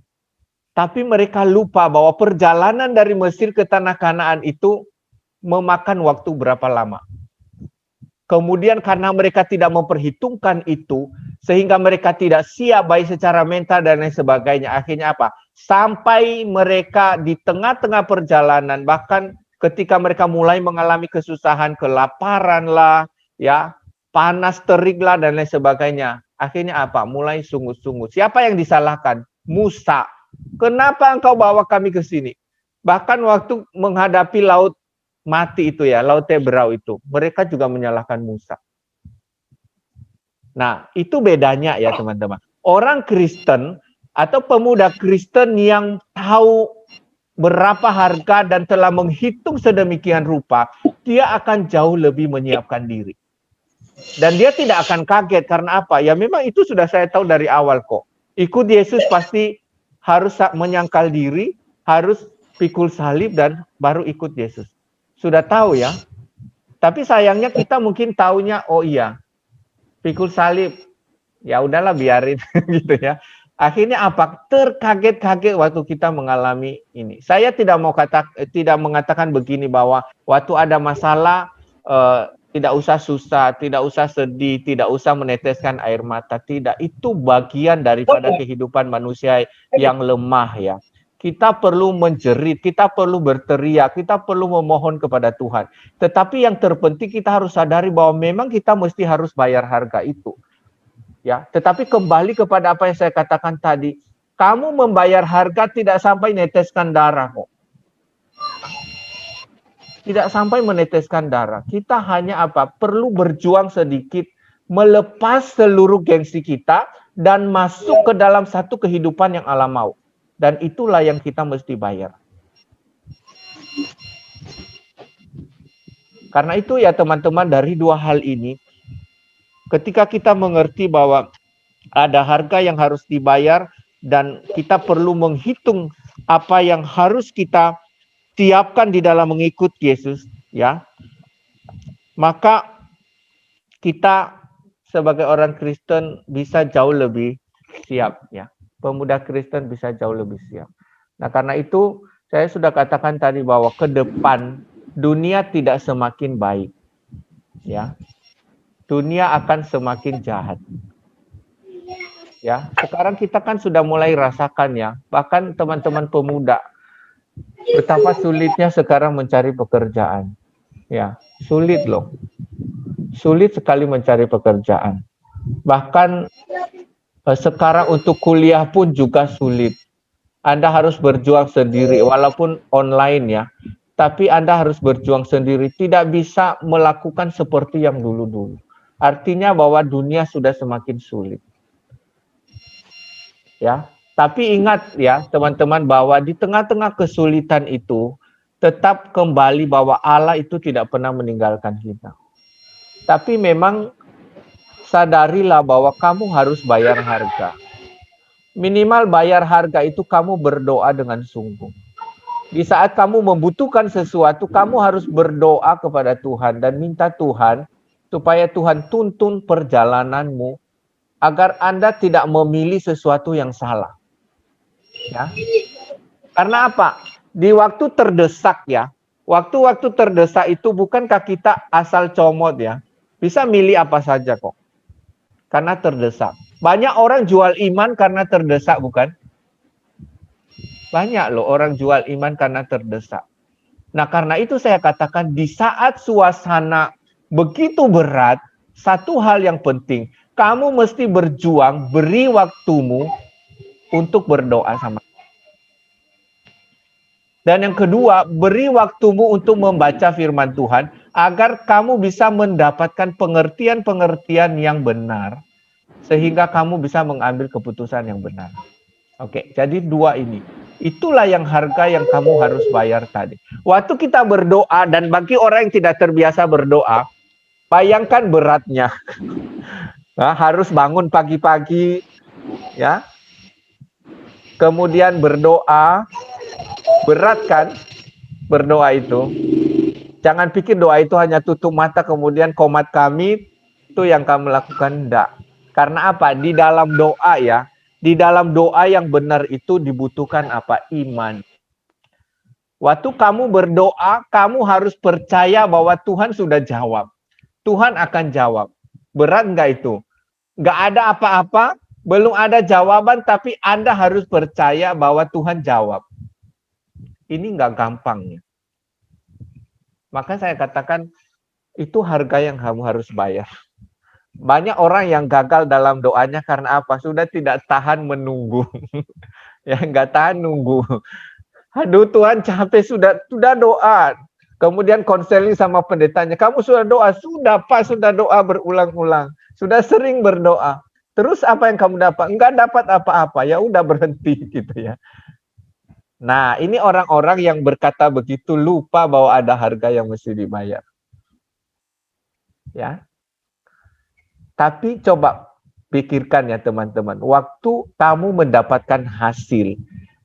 Tapi mereka lupa bahwa perjalanan dari Mesir ke tanah Kanaan itu memakan waktu berapa lama. Kemudian karena mereka tidak memperhitungkan itu, sehingga mereka tidak siap baik secara mental dan lain sebagainya. Akhirnya apa? Sampai mereka di tengah-tengah perjalanan, bahkan ketika mereka mulai mengalami kesusahan, kelaparan lah, ya, panas terik lah dan lain sebagainya. Akhirnya apa? Mulai sungut-sungut. Siapa yang disalahkan? Musa. Kenapa engkau bawa kami ke sini? Bahkan waktu menghadapi laut mati itu ya, laut Teberau itu, mereka juga menyalahkan Musa. Nah, itu bedanya ya teman-teman. Orang Kristen atau pemuda Kristen yang tahu berapa harga dan telah menghitung sedemikian rupa, dia akan jauh lebih menyiapkan diri. Dan dia tidak akan kaget karena apa? Ya memang itu sudah saya tahu dari awal kok. Ikut Yesus pasti harus menyangkal diri, harus pikul salib dan baru ikut Yesus. Sudah tahu ya. Tapi sayangnya kita mungkin taunya, oh iya, pikul salib. Ya udahlah biarin gitu ya. Akhirnya apa? Terkaget-kaget waktu kita mengalami ini. Saya tidak mengatakan begini bahwa waktu ada masalah tidak usah susah, tidak usah sedih, tidak usah meneteskan air mata. Tidak, itu bagian daripada kehidupan manusia yang lemah ya. Kita perlu menjerit, kita perlu berteriak, kita perlu memohon kepada Tuhan. Tetapi yang terpenting kita harus sadari bahwa memang kita mesti harus bayar harga itu. Ya, tetapi kembali kepada apa yang saya katakan tadi, kamu membayar harga tidak sampai meneteskan darah kok. Tidak sampai meneteskan darah. Kita hanya apa? Perlu berjuang sedikit, melepas seluruh gengsi kita dan masuk ke dalam satu kehidupan yang Allah mau. Dan itulah yang kita mesti bayar. Karena itu ya teman-teman, dari dua hal ini, ketika kita mengerti bahwa ada harga yang harus dibayar dan kita perlu menghitung apa yang harus kita siapkan di dalam mengikut Yesus, ya, maka kita sebagai orang Kristen bisa jauh lebih siap, ya. Pemuda Kristen bisa jauh lebih siap. Nah, karena itu saya sudah katakan tadi bahwa ke depan dunia tidak semakin baik, ya. Dunia akan semakin jahat. Ya, sekarang kita kan sudah mulai rasakan ya, bahkan teman-teman pemuda betapa sulitnya sekarang mencari pekerjaan. Ya, sulit loh. Sulit sekali mencari pekerjaan. Bahkan sekarang untuk kuliah pun juga sulit. Anda harus berjuang sendiri, walaupun online ya. Tapi Anda harus berjuang sendiri, tidak bisa melakukan seperti yang dulu-dulu. Artinya bahwa dunia sudah semakin sulit. Ya, tapi ingat ya teman-teman bahwa di tengah-tengah kesulitan itu tetap kembali bahwa Allah itu tidak pernah meninggalkan kita. Tapi memang sadarilah bahwa kamu harus bayar harga. Minimal bayar harga itu kamu berdoa dengan sungguh. Di saat kamu membutuhkan sesuatu, kamu harus berdoa kepada Tuhan dan minta Tuhan supaya Tuhan tuntun perjalananmu agar Anda tidak memilih sesuatu yang salah. Ya. Karena apa? Di waktu terdesak ya, waktu-waktu terdesak itu bukankah kita asal comot ya, bisa milih apa saja kok. Karena terdesak. Banyak orang jual iman karena terdesak, bukan? Banyak loh orang jual iman karena terdesak. Nah, karena itu saya katakan di saat suasana begitu berat, satu hal yang penting, kamu mesti berjuang, beri waktumu untuk berdoa sama. Dan yang kedua, beri waktumu untuk membaca firman Tuhan agar kamu bisa mendapatkan pengertian-pengertian yang benar sehingga kamu bisa mengambil keputusan yang benar. Oke, jadi dua ini. Itulah yang harga yang kamu harus bayar tadi. Waktu kita berdoa dan bagi orang yang tidak terbiasa berdoa, bayangkan beratnya. Nah, harus bangun pagi-pagi, ya. Kemudian berdoa, berat kan berdoa itu. Jangan pikir doa itu hanya tutup mata kemudian komat kami itu yang kamu lakukan, enggak. Karena apa? Di dalam doa ya, di dalam doa yang benar itu dibutuhkan apa? Iman. Waktu kamu berdoa, kamu harus percaya bahwa Tuhan sudah jawab. Tuhan akan jawab. Berat enggak itu? Enggak ada apa-apa, belum ada jawaban, tapi Anda harus percaya bahwa Tuhan jawab. Ini enggak gampang. Maka saya katakan, itu harga yang kamu harus bayar. Banyak orang yang gagal dalam doanya karena apa? Sudah tidak tahan menunggu. Ya nggak tahan nunggu. Aduh Tuhan capek sudah doa. Kemudian konseling sama pendetanya. Kamu sudah doa? Sudah Pak, sudah doa berulang-ulang. Sudah sering berdoa. Terus apa yang kamu dapat? Enggak dapat apa-apa. Ya udah berhenti gitu ya. Nah ini orang-orang yang berkata begitu lupa bahwa ada harga yang mesti dibayar. Ya. Tapi coba pikirkan ya teman-teman, waktu kamu mendapatkan hasil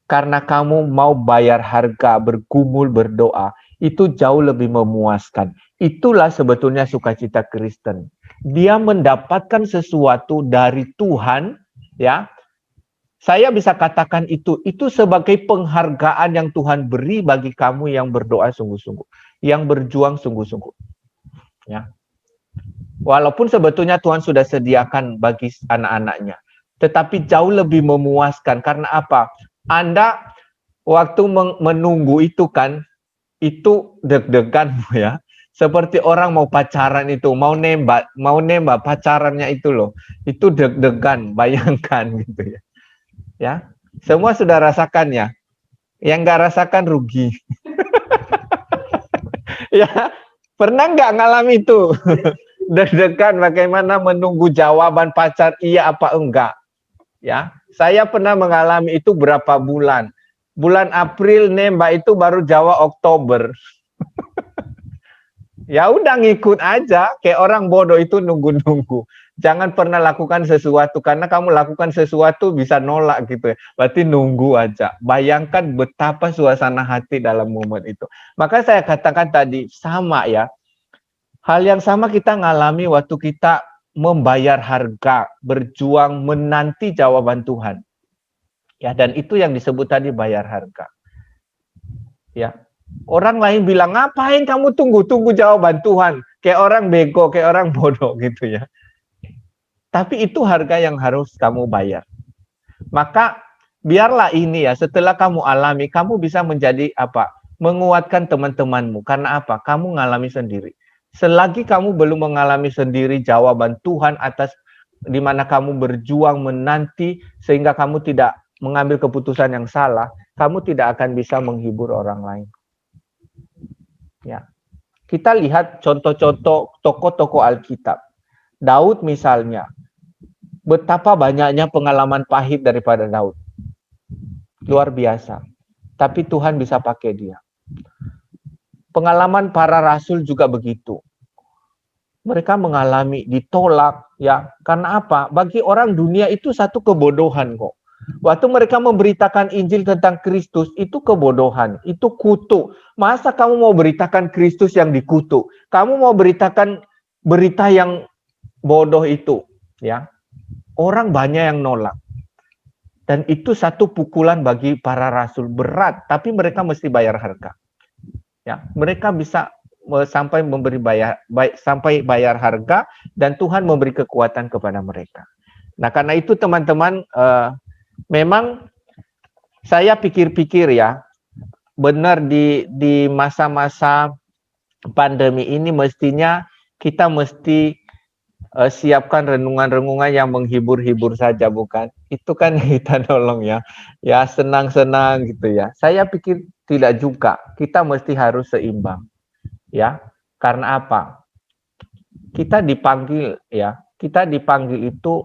karena kamu mau bayar harga, bergumul, berdoa, itu jauh lebih memuaskan. Itulah sebetulnya sukacita Kristen. Dia mendapatkan sesuatu dari Tuhan, ya. Saya bisa katakan itu sebagai penghargaan yang Tuhan beri bagi kamu yang berdoa sungguh-sungguh, yang berjuang sungguh-sungguh. Ya. Walaupun sebetulnya Tuhan sudah sediakan bagi anak-anaknya. Tetapi jauh lebih memuaskan. Karena apa? Anda waktu menunggu itu kan, itu deg-degan ya. Seperti orang mau pacaran itu, mau nembak pacarannya itu loh. Itu deg-degan, bayangkan gitu ya. Ya, semua sudah rasakan ya. Yang nggak rasakan rugi. Ya, pernah nggak ngalami itu? Deg-degan bagaimana menunggu jawaban pacar iya apa enggak. Ya, saya pernah mengalami itu berapa bulan. Bulan April nembak itu baru jawab Oktober. Ya udah ngikut aja, kayak orang bodoh itu nunggu-nunggu. Jangan pernah lakukan sesuatu karena kamu lakukan sesuatu bisa nolak gitu ya. Berarti nunggu aja. Bayangkan betapa suasana hati dalam momen itu. Maka saya katakan tadi sama ya. Hal yang sama kita ngalami waktu kita membayar harga, berjuang menanti jawaban Tuhan. Ya, dan itu yang disebut tadi bayar harga. Ya. Orang lain bilang, "Ngapain kamu tunggu jawaban Tuhan?" Kayak orang bego, kayak orang bodoh gitu ya. Tapi itu harga yang harus kamu bayar. Maka biarlah ini ya, setelah kamu alami, kamu bisa menjadi apa? Menguatkan teman-temanmu. Karena apa? Kamu ngalami sendiri. Selagi kamu belum mengalami sendiri jawaban Tuhan atas di mana kamu berjuang menanti sehingga kamu tidak mengambil keputusan yang salah, kamu tidak akan bisa menghibur orang lain. Ya. Kita lihat contoh-contoh tokoh-tokoh Alkitab. Daud misalnya, betapa banyaknya pengalaman pahit daripada Daud. Luar biasa. Tapi Tuhan bisa pakai dia. Pengalaman para rasul juga begitu. Mereka mengalami ditolak, ya. Karena apa? Bagi orang dunia itu satu kebodohan kok. Waktu mereka memberitakan Injil tentang Kristus, itu kebodohan, itu kutuk. Masa kamu mau beritakan Kristus yang dikutuk? Kamu mau beritakan berita yang bodoh itu, ya. Orang banyak yang nolak. Dan itu satu pukulan bagi para rasul, berat, tapi mereka mesti bayar harga. Ya, mereka bisa sampai bayar harga, dan Tuhan memberi kekuatan kepada mereka. Nah, karena itu teman-teman, memang saya pikir-pikir ya, benar di masa-masa pandemi ini mestinya kita mesti siapkan renungan-renungan yang menghibur-hibur saja, bukan? Itu kan kita nolong ya, ya senang-senang gitu ya. Saya pikir tidak juga, kita mesti harus seimbang, ya. Karena apa? Kita dipanggil ya, kita dipanggil itu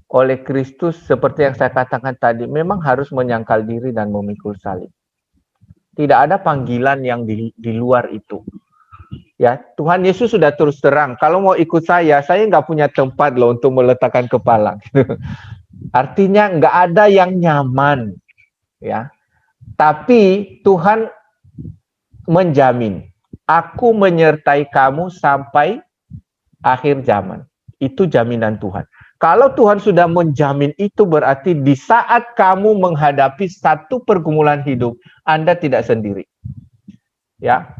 oleh Kristus seperti yang saya katakan tadi, memang harus menyangkal diri dan memikul salib. Tidak ada panggilan yang di luar itu. Ya, Tuhan Yesus sudah terus terang, kalau mau ikut saya nggak punya tempat loh untuk meletakkan kepala. Artinya nggak ada yang nyaman, ya. Tapi Tuhan menjamin, aku menyertai kamu sampai akhir zaman. Itu jaminan Tuhan. Kalau Tuhan sudah menjamin itu, berarti di saat kamu menghadapi satu pergumulan hidup, Anda tidak sendiri. Ya.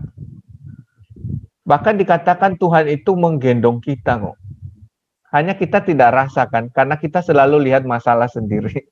Bahkan dikatakan Tuhan itu menggendong kita kok. Hanya kita tidak rasakan karena kita selalu lihat masalah sendiri.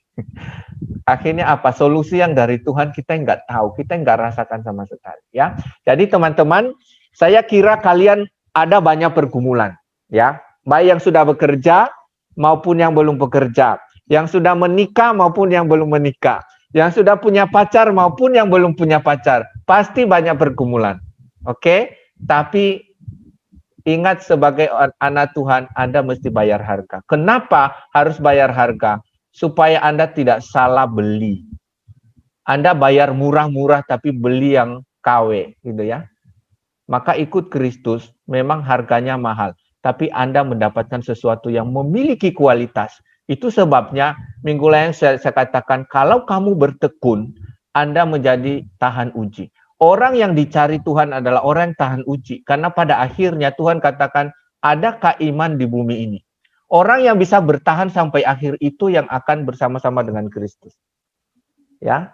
Akhirnya apa? Solusi yang dari Tuhan kita nggak tahu, kita nggak rasakan sama sekali. Ya, jadi teman-teman, saya kira kalian ada banyak pergumulan, ya, baik yang sudah bekerja maupun yang belum bekerja, yang sudah menikah maupun yang belum menikah, yang sudah punya pacar maupun yang belum punya pacar, pasti banyak pergumulan. Oke? Tapi ingat, sebagai anak Tuhan, Anda mesti bayar harga. Kenapa harus bayar harga? Supaya Anda tidak salah beli. Anda bayar murah-murah tapi beli yang KW, gitu ya. Maka ikut Kristus memang harganya mahal, tapi Anda mendapatkan sesuatu yang memiliki kualitas. Itu sebabnya minggu lalu saya katakan, kalau kamu bertekun, Anda menjadi tahan uji. Orang yang dicari Tuhan adalah orang yang tahan uji. Karena pada akhirnya Tuhan katakan, adakah iman di bumi ini? Orang yang bisa bertahan sampai akhir itu yang akan bersama-sama dengan Kristus. Ya.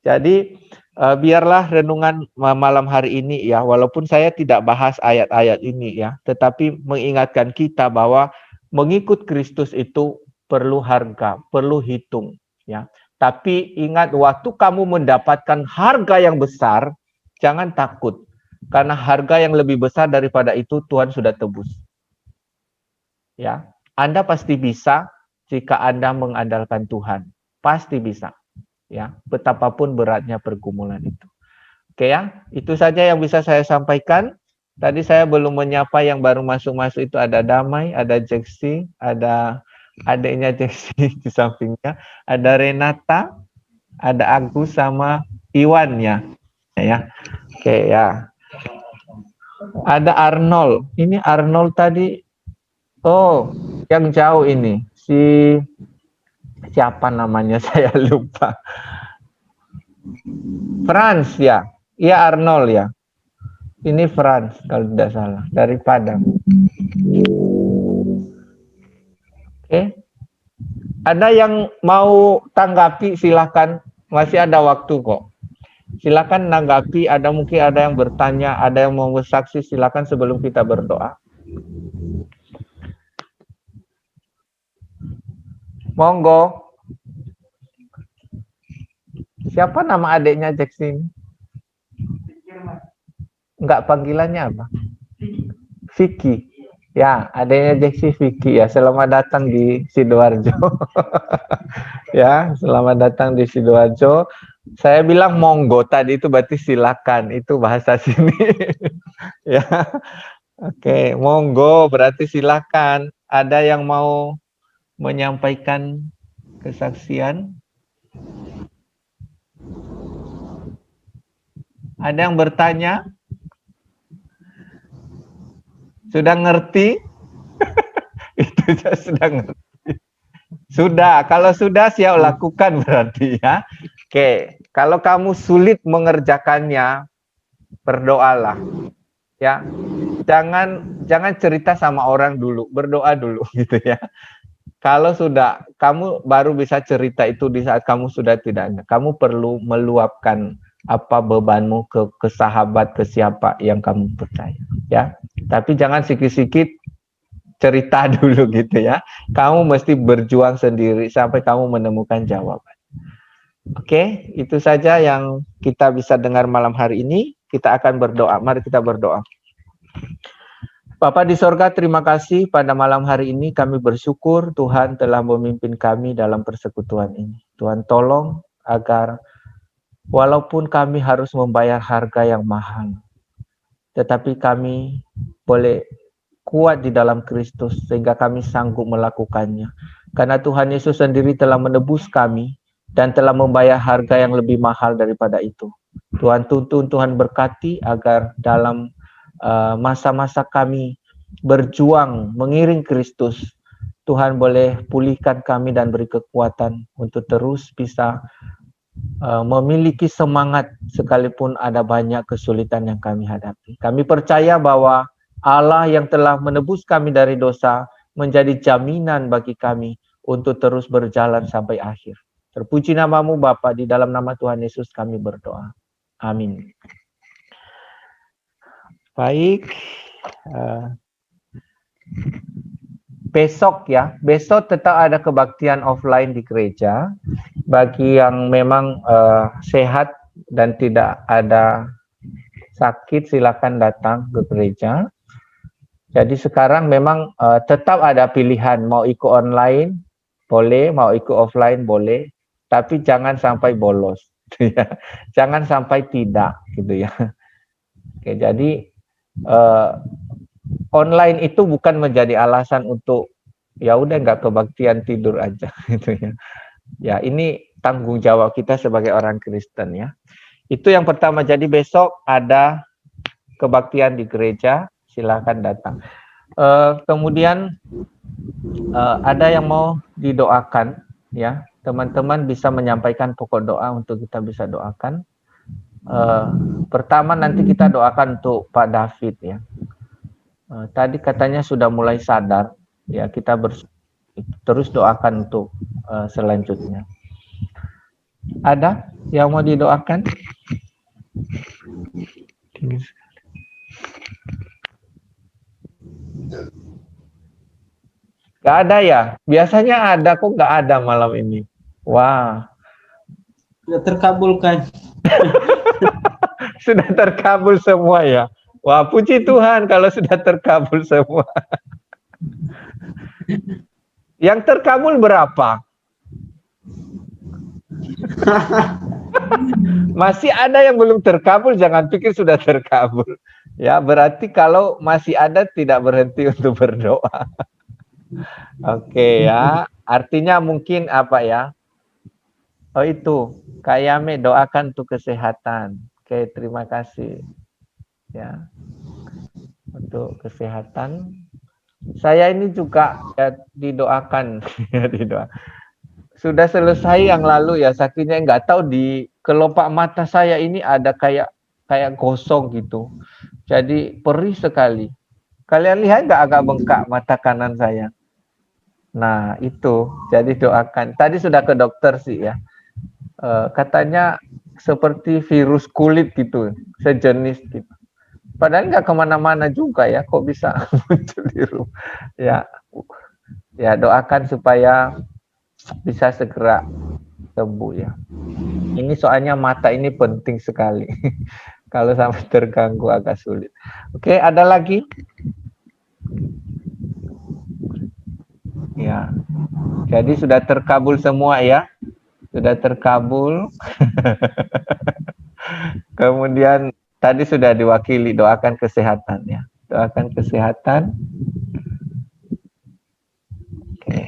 Jadi biarlah renungan malam hari ini ya, walaupun saya tidak bahas ayat-ayat ini ya, tetapi mengingatkan kita bahwa mengikut Kristus itu perlu harga, perlu hitung ya. Tapi ingat, waktu kamu mendapatkan harga yang besar, jangan takut. Karena harga yang lebih besar daripada itu Tuhan sudah tebus. Ya, Anda pasti bisa jika Anda mengandalkan Tuhan. Pasti bisa. Ya, betapapun beratnya pergumulan itu. Oke ya, itu saja yang bisa saya sampaikan. Tadi saya belum menyapa yang baru masuk-masuk, itu ada Damai, ada Jeksi, ada adiknya Jeksi di sampingnya, ada Renata, ada Agus sama Iwan ya. Oke ya. Ada Arnold. Ini Arnold tadi. Oh, yang jauh ini. Siapa namanya saya lupa. Franz ya. Iya, Arnold ya. Ini Franz kalau tidak salah, dari Padang. Oke. Ada yang mau tanggapi, silakan, masih ada waktu kok. Silakan tanggapi, mungkin ada yang bertanya, ada yang mau bersaksi, silakan sebelum kita berdoa. Monggo. Siapa nama adiknya Jackson? Enggak, panggilannya apa? Vicky. Ya, adanya Jeksi, Vicky ya. Selamat datang di Sidoarjo. Ya, selamat datang di Sidoarjo. Saya bilang monggo tadi itu berarti silakan, itu bahasa sini. Ya, oke, monggo berarti silakan. Ada yang mau menyampaikan kesaksian? Ada yang bertanya? Sudah ngerti? Itu saya sudah ngerti. Sudah, kalau sudah siap lakukan berarti ya. Oke, kalau kamu sulit mengerjakannya, berdoalah. Ya, jangan cerita sama orang dulu, berdoa dulu gitu ya. Kalau sudah kamu baru bisa cerita itu di saat kamu sudah tidak ada. Kamu perlu meluapkan apa bebanmu ke sahabat, ke siapa yang kamu percaya, ya. Tapi jangan sikit-sikit cerita dulu gitu ya. Kamu mesti berjuang sendiri sampai kamu menemukan jawaban. Oke, itu saja yang kita bisa dengar malam hari ini. Kita akan berdoa. Mari kita berdoa. Bapa di sorga, terima kasih pada malam hari ini kami bersyukur Tuhan telah memimpin kami dalam persekutuan ini. Tuhan tolong agar walaupun kami harus membayar harga yang mahal, tetapi kami boleh kuat di dalam Kristus sehingga kami sanggup melakukannya. Karena Tuhan Yesus sendiri telah menebus kami dan telah membayar harga yang lebih mahal daripada itu. Tuhan tuntun, Tuhan berkati agar dalam masa-masa kami berjuang mengiring Kristus, Tuhan boleh pulihkan kami dan beri kekuatan untuk terus bisa memiliki semangat sekalipun ada banyak kesulitan yang kami hadapi. Kami percaya bahwa Allah yang telah menebus kami dari dosa menjadi jaminan bagi kami untuk terus berjalan sampai akhir. Terpuji namamu Bapa, di dalam nama Tuhan Yesus kami berdoa. Amin. Baik, besok tetap ada kebaktian offline di gereja. Bagi yang memang sehat dan tidak ada sakit, silakan datang ke gereja. Jadi sekarang memang tetap ada pilihan, mau ikut online boleh, mau ikut offline boleh, tapi jangan sampai bolos, jangan sampai tidak, gitu ya. Oke, jadi online itu bukan menjadi alasan untuk ya udah nggak kebaktian, tidur aja gitu ya. Ya, ini tanggung jawab kita sebagai orang Kristen ya. Itu yang pertama. Jadi besok ada kebaktian di gereja, silakan datang. Kemudian ada yang mau didoakan ya. Teman-teman bisa menyampaikan pokok doa untuk kita bisa doakan. Pertama nanti kita doakan untuk Pak David ya. Tadi katanya sudah mulai sadar ya, kita terus doakan untuk selanjutnya. Ada yang mau didoakan? Gak ada ya? Biasanya ada, kok gak ada malam ini? Wah.
Sudah terkabulkan.
Sudah terkabul semua ya? Wah, puji Tuhan kalau sudah terkabul semua. Yang terkabul berapa? Masih ada yang belum terkabul, jangan pikir sudah terkabul. Ya, berarti kalau masih ada tidak berhenti untuk berdoa. Oke ya, artinya mungkin apa ya? Oh itu, Kak Yame doakan untuk kesehatan. Oke, terima kasih. Ya, untuk kesehatan. Saya ini juga ya, didoakan, didoa. Sudah selesai yang lalu ya, sakitnya nggak tahu di kelopak mata saya ini ada kayak gosong gitu. Jadi perih sekali. Kalian lihat nggak agak bengkak mata kanan saya? Nah itu, jadi doakan. Tadi sudah ke dokter sih ya. Katanya seperti virus kulit gitu, sejenis gitu. Padahal nggak kemana-mana juga ya, kok bisa muncul di rumah. Ya doakan supaya bisa segera sembuh ya. Ini soalnya mata ini penting sekali. Kalau sampai terganggu agak sulit. Oke, ada lagi? Ya. Jadi sudah terkabul semua ya. sudah terkabul. Kemudian tadi sudah diwakili, doakan kesehatan ya. Doakan kesehatan. Oke.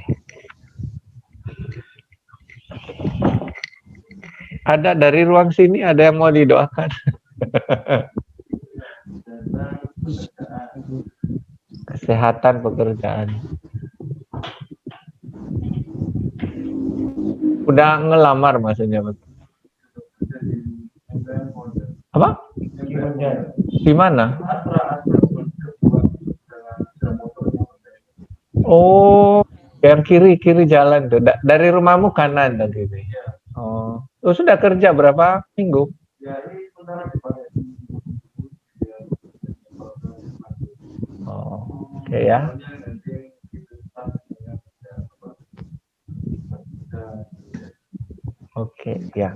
Ada dari ruang sini, ada yang mau didoakan? Kesehatan pekerjaan. Udah ngelamar maksudnya? Apa? Di mana? Oh, yang kiri jalan tuh. Dari rumahmu kanan dan kiri. Oh, sudah kerja berapa minggu? Oh, oke ya. Oke, ya.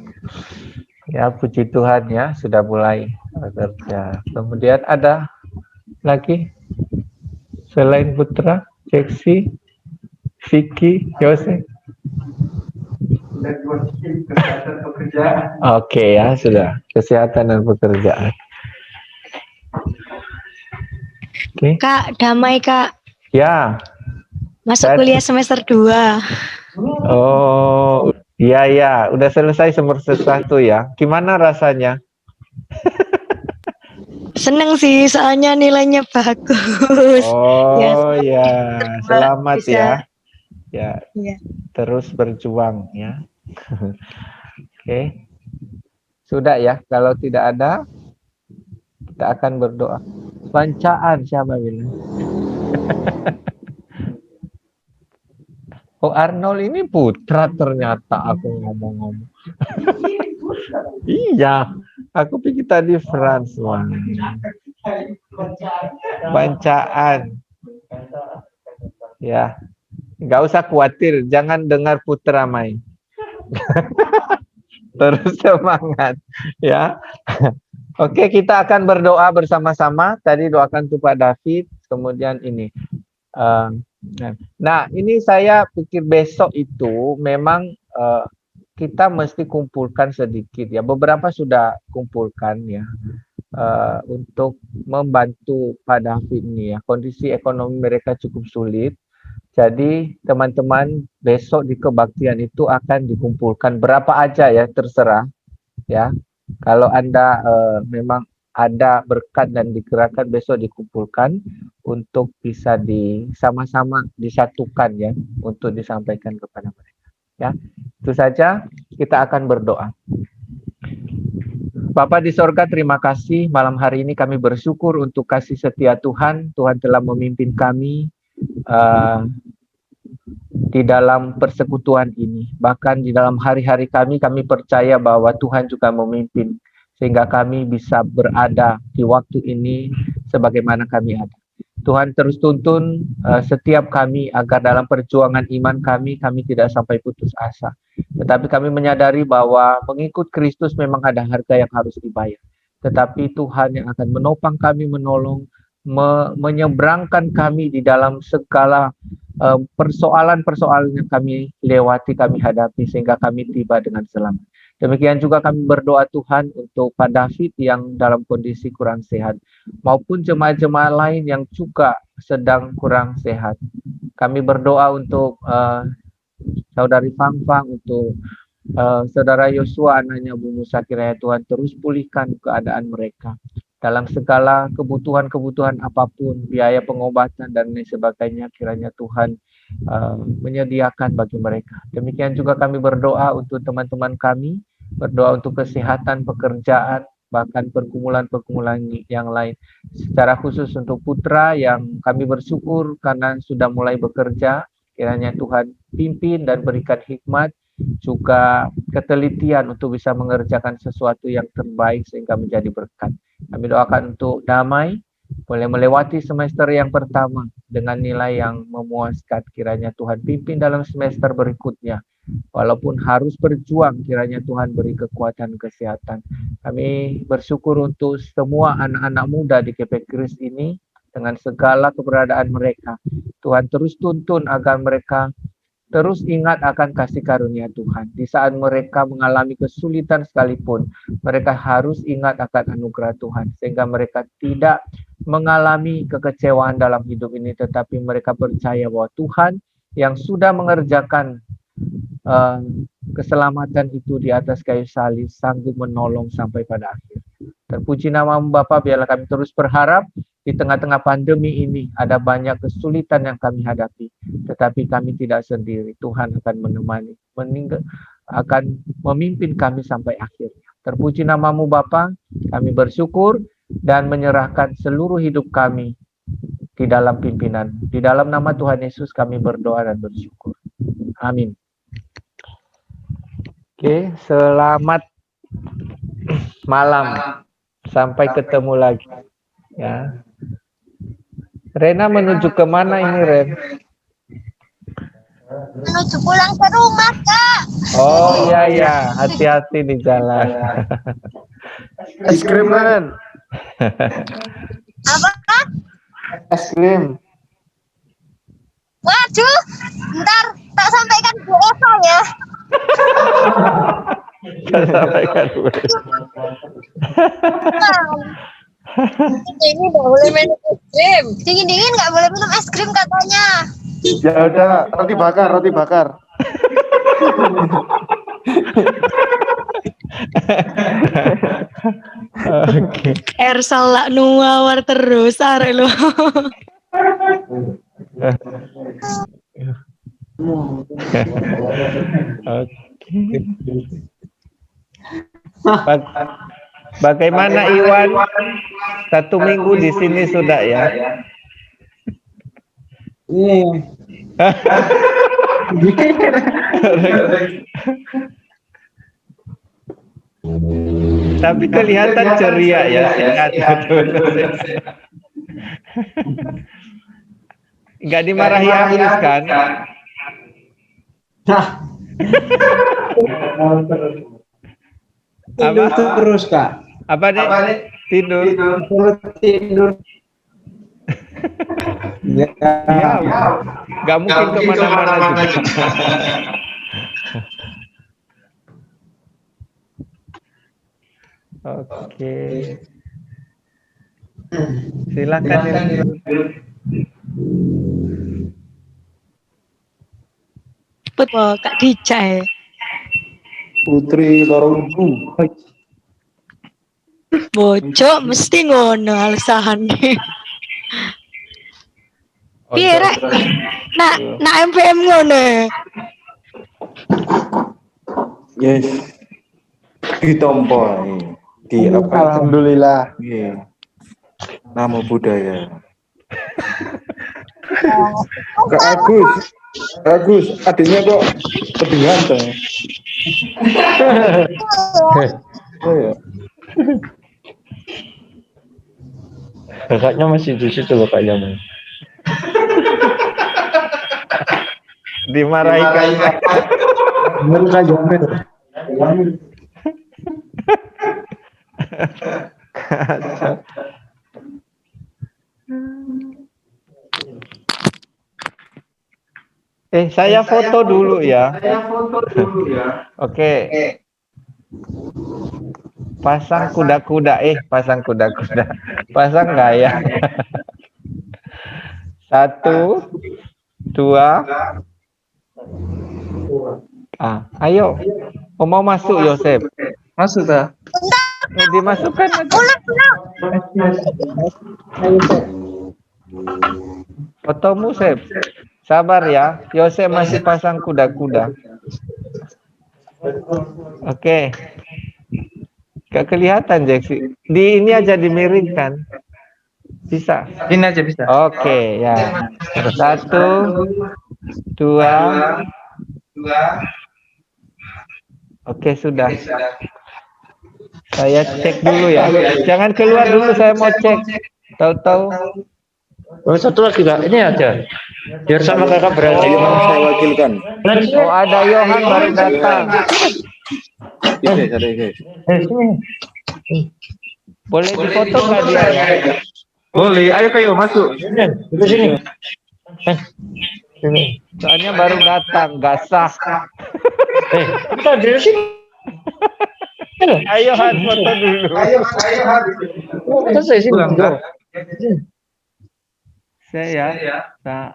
Ya, puji Tuhan ya, sudah mulai bekerja. Kemudian ada lagi selain Putra, Jeksi, Vicky, Yose. Oke ya, sudah. Kesehatan dan pekerjaan. Oke.
Kak, damai Kak.
Ya.
Masuk kuliah semester 2.
Oh, iya. Udah selesai semester 1 ya. Gimana rasanya?
Seneng sih, soalnya nilainya bagus.
Oh ya, selamat
bisa.
ya. Ya,
Ya.
terus berjuang ya. Oke. Sudah ya, kalau tidak ada, kita akan berdoa. Bacaan siapa bilang? Oh, Arnold ini putra ternyata, aku ngomong-ngomong. Iya, aku pikir tadi Frans. Bacaan. Ya, nggak usah khawatir, jangan dengar Putra main. Terus semangat, ya. Oke, kita akan berdoa bersama-sama. Tadi doakan untuk Pak David, kemudian ini. Nah, ini saya pikir besok itu memang kita mesti kumpulkan sedikit ya. Beberapa sudah kumpulkan ya. Untuk membantu Pak David ini ya. Kondisi ekonomi mereka cukup sulit. Jadi teman-teman besok di kebaktian itu akan dikumpulkan berapa aja ya, terserah ya. Kalau Anda memang ada berkat dan digerakkan, besok dikumpulkan untuk bisa sama-sama disatukan ya, untuk disampaikan kepada mereka ya. Itu saja, kita akan berdoa. Bapa di sorga, terima kasih malam hari ini kami bersyukur untuk kasih setia Tuhan. Tuhan telah memimpin kami di dalam persekutuan ini. Bahkan di dalam hari-hari kami percaya bahwa Tuhan juga memimpin. Sehingga kami bisa berada di waktu ini sebagaimana kami ada. Tuhan terus tuntun setiap kami agar dalam perjuangan iman kami tidak sampai putus asa. Tetapi kami menyadari bahwa mengikut Kristus memang ada harga yang harus dibayar. Tetapi Tuhan yang akan menopang kami, menolong, menyeberangkan kami di dalam segala persoalan-persoalan yang kami lewati, kami hadapi, sehingga kami tiba dengan selamat. Demikian juga kami berdoa Tuhan untuk Pak David yang dalam kondisi kurang sehat, maupun jemaah-jemaah lain yang juga sedang kurang sehat. Kami berdoa untuk Saudari Fang-Fang, untuk Saudara Yosua, anaknya Bu Musa, kiranya Tuhan terus pulihkan keadaan mereka. Dalam segala kebutuhan-kebutuhan apapun, biaya pengobatan dan lain sebagainya, kiranya Tuhan menyediakan bagi mereka. Demikian juga kami berdoa untuk teman-teman kami, berdoa untuk kesehatan, pekerjaan, bahkan pergumulan-pergumulan yang lain. Secara khusus untuk Putra yang kami bersyukur karena sudah mulai bekerja, kiranya Tuhan pimpin dan berikan hikmat, juga ketelitian untuk bisa mengerjakan sesuatu yang terbaik sehingga menjadi berkat. Kami doakan untuk damai, boleh melewati semester yang pertama dengan nilai yang memuaskan. Kiranya Tuhan pimpin dalam semester berikutnya. Walaupun harus berjuang, kiranya Tuhan beri kekuatan kesehatan. Kami bersyukur untuk semua anak-anak muda di KP Kris ini dengan segala keberadaan mereka. Tuhan terus tuntun agar mereka terus ingat akan kasih karunia Tuhan. Di saat mereka mengalami kesulitan sekalipun, mereka harus ingat akan anugerah Tuhan, sehingga mereka tidak mengalami kekecewaan dalam hidup ini, tetapi mereka percaya bahwa Tuhan yang sudah mengerjakan keselamatan itu di atas kayu salib sanggup menolong sampai pada akhir. Terpuji nama-Mu Bapa, biarlah kami terus berharap di tengah-tengah pandemi ini ada banyak kesulitan yang kami hadapi, tetapi kami tidak sendiri. Tuhan akan menemani, akan memimpin kami sampai akhirnya. Terpuji nama-Mu Bapa, kami bersyukur dan menyerahkan seluruh hidup kami di dalam pimpinan. Di dalam nama Tuhan Yesus kami berdoa dan bersyukur. Amin. Oke, selamat malam. Sampai ketemu lagi. Ya. Rena menuju kemana ini, Ren?
Menuju pulang ke rumah, Kak.
Oh iya, hati-hati di jalan.
Es krim, Ren.
Apa, Kak?
Es krim.
Waduh, ntar tak sampaikan Bu Eva ya.
Saya sampaikan dulu.
Dingin nggak boleh minum es krim. Dingin-dingin nggak boleh minum es krim katanya.
Ya udah, roti bakar, roti bakar.
Oke.
Ersal nuawar terus are lo.
Bagaimana Iwan? 1 minggu di sini sudah ya? Tapi kelihatan ceria ya. Nggak dimarahi Agus kan?
Tidur terus, Kak.
Apa deh? Tidur.
Tidur. Ya.
Nggak mungkin kemana-mana juga. Oke. Silakan ya.
Betul, Kak Dicai.
Putri Lorongku.
Bocok mesti ngono alasane. Piye rek? Nak MPM ngono.
Yes. Ditompo di apa?
Alhamdulillah.
Iya. Nama budaya. Kak Agus, adiknya kok lebih ganteng. Oh ya.
Kakaknya masih di situ loh Kak Yaman.
Dimarahi kakak. Saya foto dulu ya. Oke. Pasang kuda-kuda. Pasang kuda-kuda. Pasang nggak ya? 1, 2. Ayo. Mau masuk Yosep?
Masuk dah.
Dimasukkan aja. Fotomu Sep. Sabar ya. Yosep masih pasang kuda-kuda. Oke. Gak kelihatan Jaksi. Di ini aja dimiringkan. Bisa.
Ini aja bisa.
Oke ya. 1, 2. Oke sudah. Saya cek dulu ya. Jangan keluar dulu, saya mau cek. Tahu-tahu.
Oh, satu lagi Kak, ini aja. Biar sama kakak berani.
Yang mau saya wakilkan.
Oh ada Yohan baru datang.
Ini guys.
Boleh difoto nggak dia ya?
Boleh, ayo kayo masuk.
Itu sini.
Soalnya baru datang, gak sah.
Kita dari sini.
Ayo Han, foto dulu.
Selesai sih.
Pulang, kan? Saya tak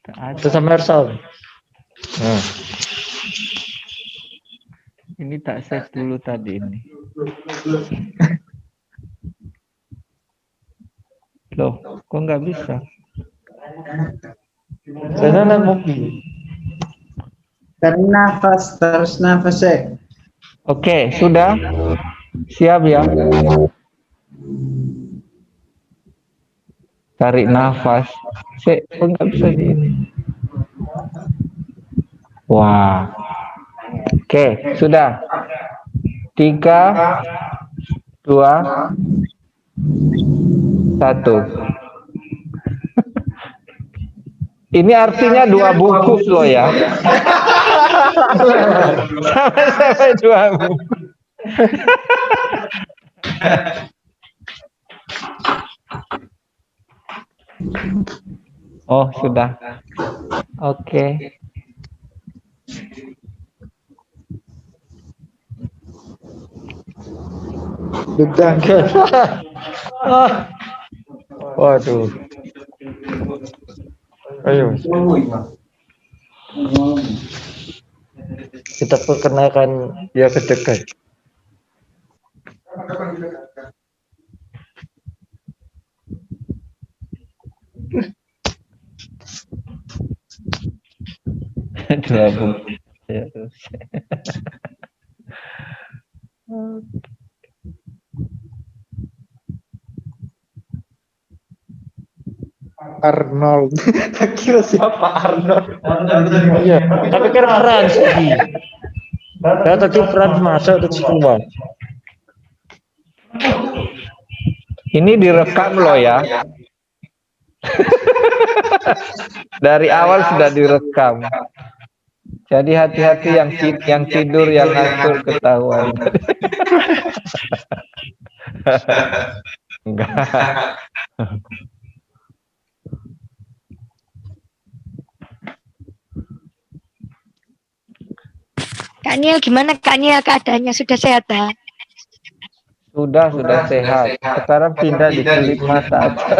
ada.
Itu sama Ersal.
Ini tak save dulu tadi ini. Loh, kok nggak bisa?
Saya naik mobil.
Terus nafas ya.
Oke, sudah? Siap ya? Tarik nafas. Kok nggak bisa di ini? Wah. Oke, sudah. 3, 2, 1. Ini artinya 2 bungkus loh ya. Sama-sama 2 bungkus. Oh, sudah. Oke.
Dedang.
Waduh. Ayo. Kita perkenalkan dia ke dekat.
Dua bungkus.
Arnold. Kira siapa Arnold?
Iya, tapi kan Frans tadi. Ya tadi Frans masuk terus keluar.
Ini direkam loh ya. Dari awal sudah direkam. Jadi hati-hati yang tidur, yang ngantuk ketahuan. Enggak.
Kak Niel gimana Kak Niel keadaannya sudah sehat ya?
Sudah sehat. Sekarang pindah di kelip mata aja.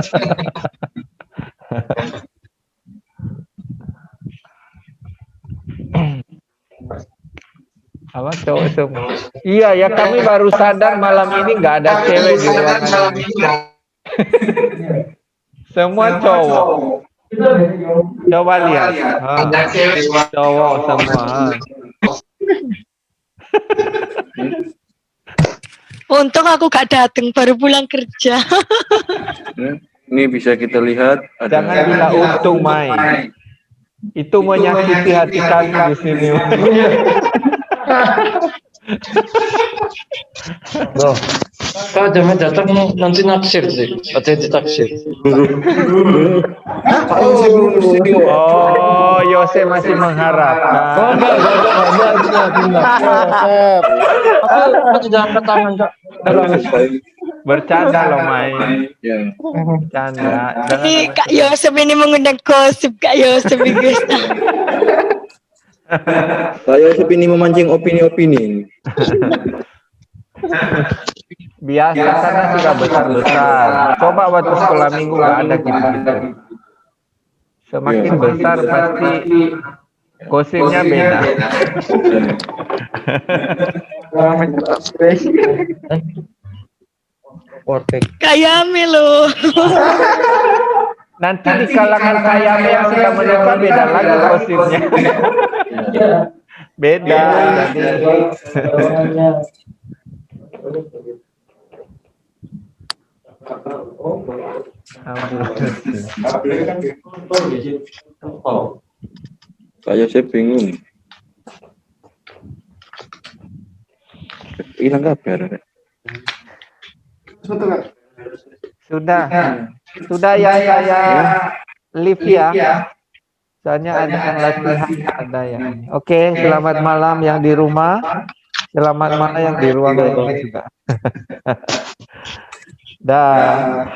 Apa cowok semua? Iya ya, kami baru sadar malam ini nggak ada cewek di ruangan ini. Semua cowok. Coba lihat. Cowok semua.
Untung aku gak datang, baru pulang kerja.
Ini bisa kita lihat.
Jangan bilang untung main. Itu menyakiti hati kami di sini.
Loh, kalau jaman datang nanti naksir sih, hati-hati taksir.
Oh, Yose masih mengharapkan.
Aku tidak angkat tangan, Kak.
Bercanda loh main.
Ya.
Bercanda.
Ini Kak Yosef ini mengundang gosip Kak Yosef guys.
Saya ini memancing opini-opini.
Biasa karena sudah besar-besar. Coba waktu sekolah minggu nggak ada gitu-gitu. Semakin besar pasti gosipnya beda.
Kayame loh.
Nanti di kalangan kayame yang sudah menikah beda lagi gosipnya. Beda. Jadi
Saya bingung. Hilang kabar.
Sudah ya saya live ya. Soalnya ada yang latihan, ada yang. Oke, selamat malam yang di rumah. Selamat malam yang di ruang ini juga. Dah.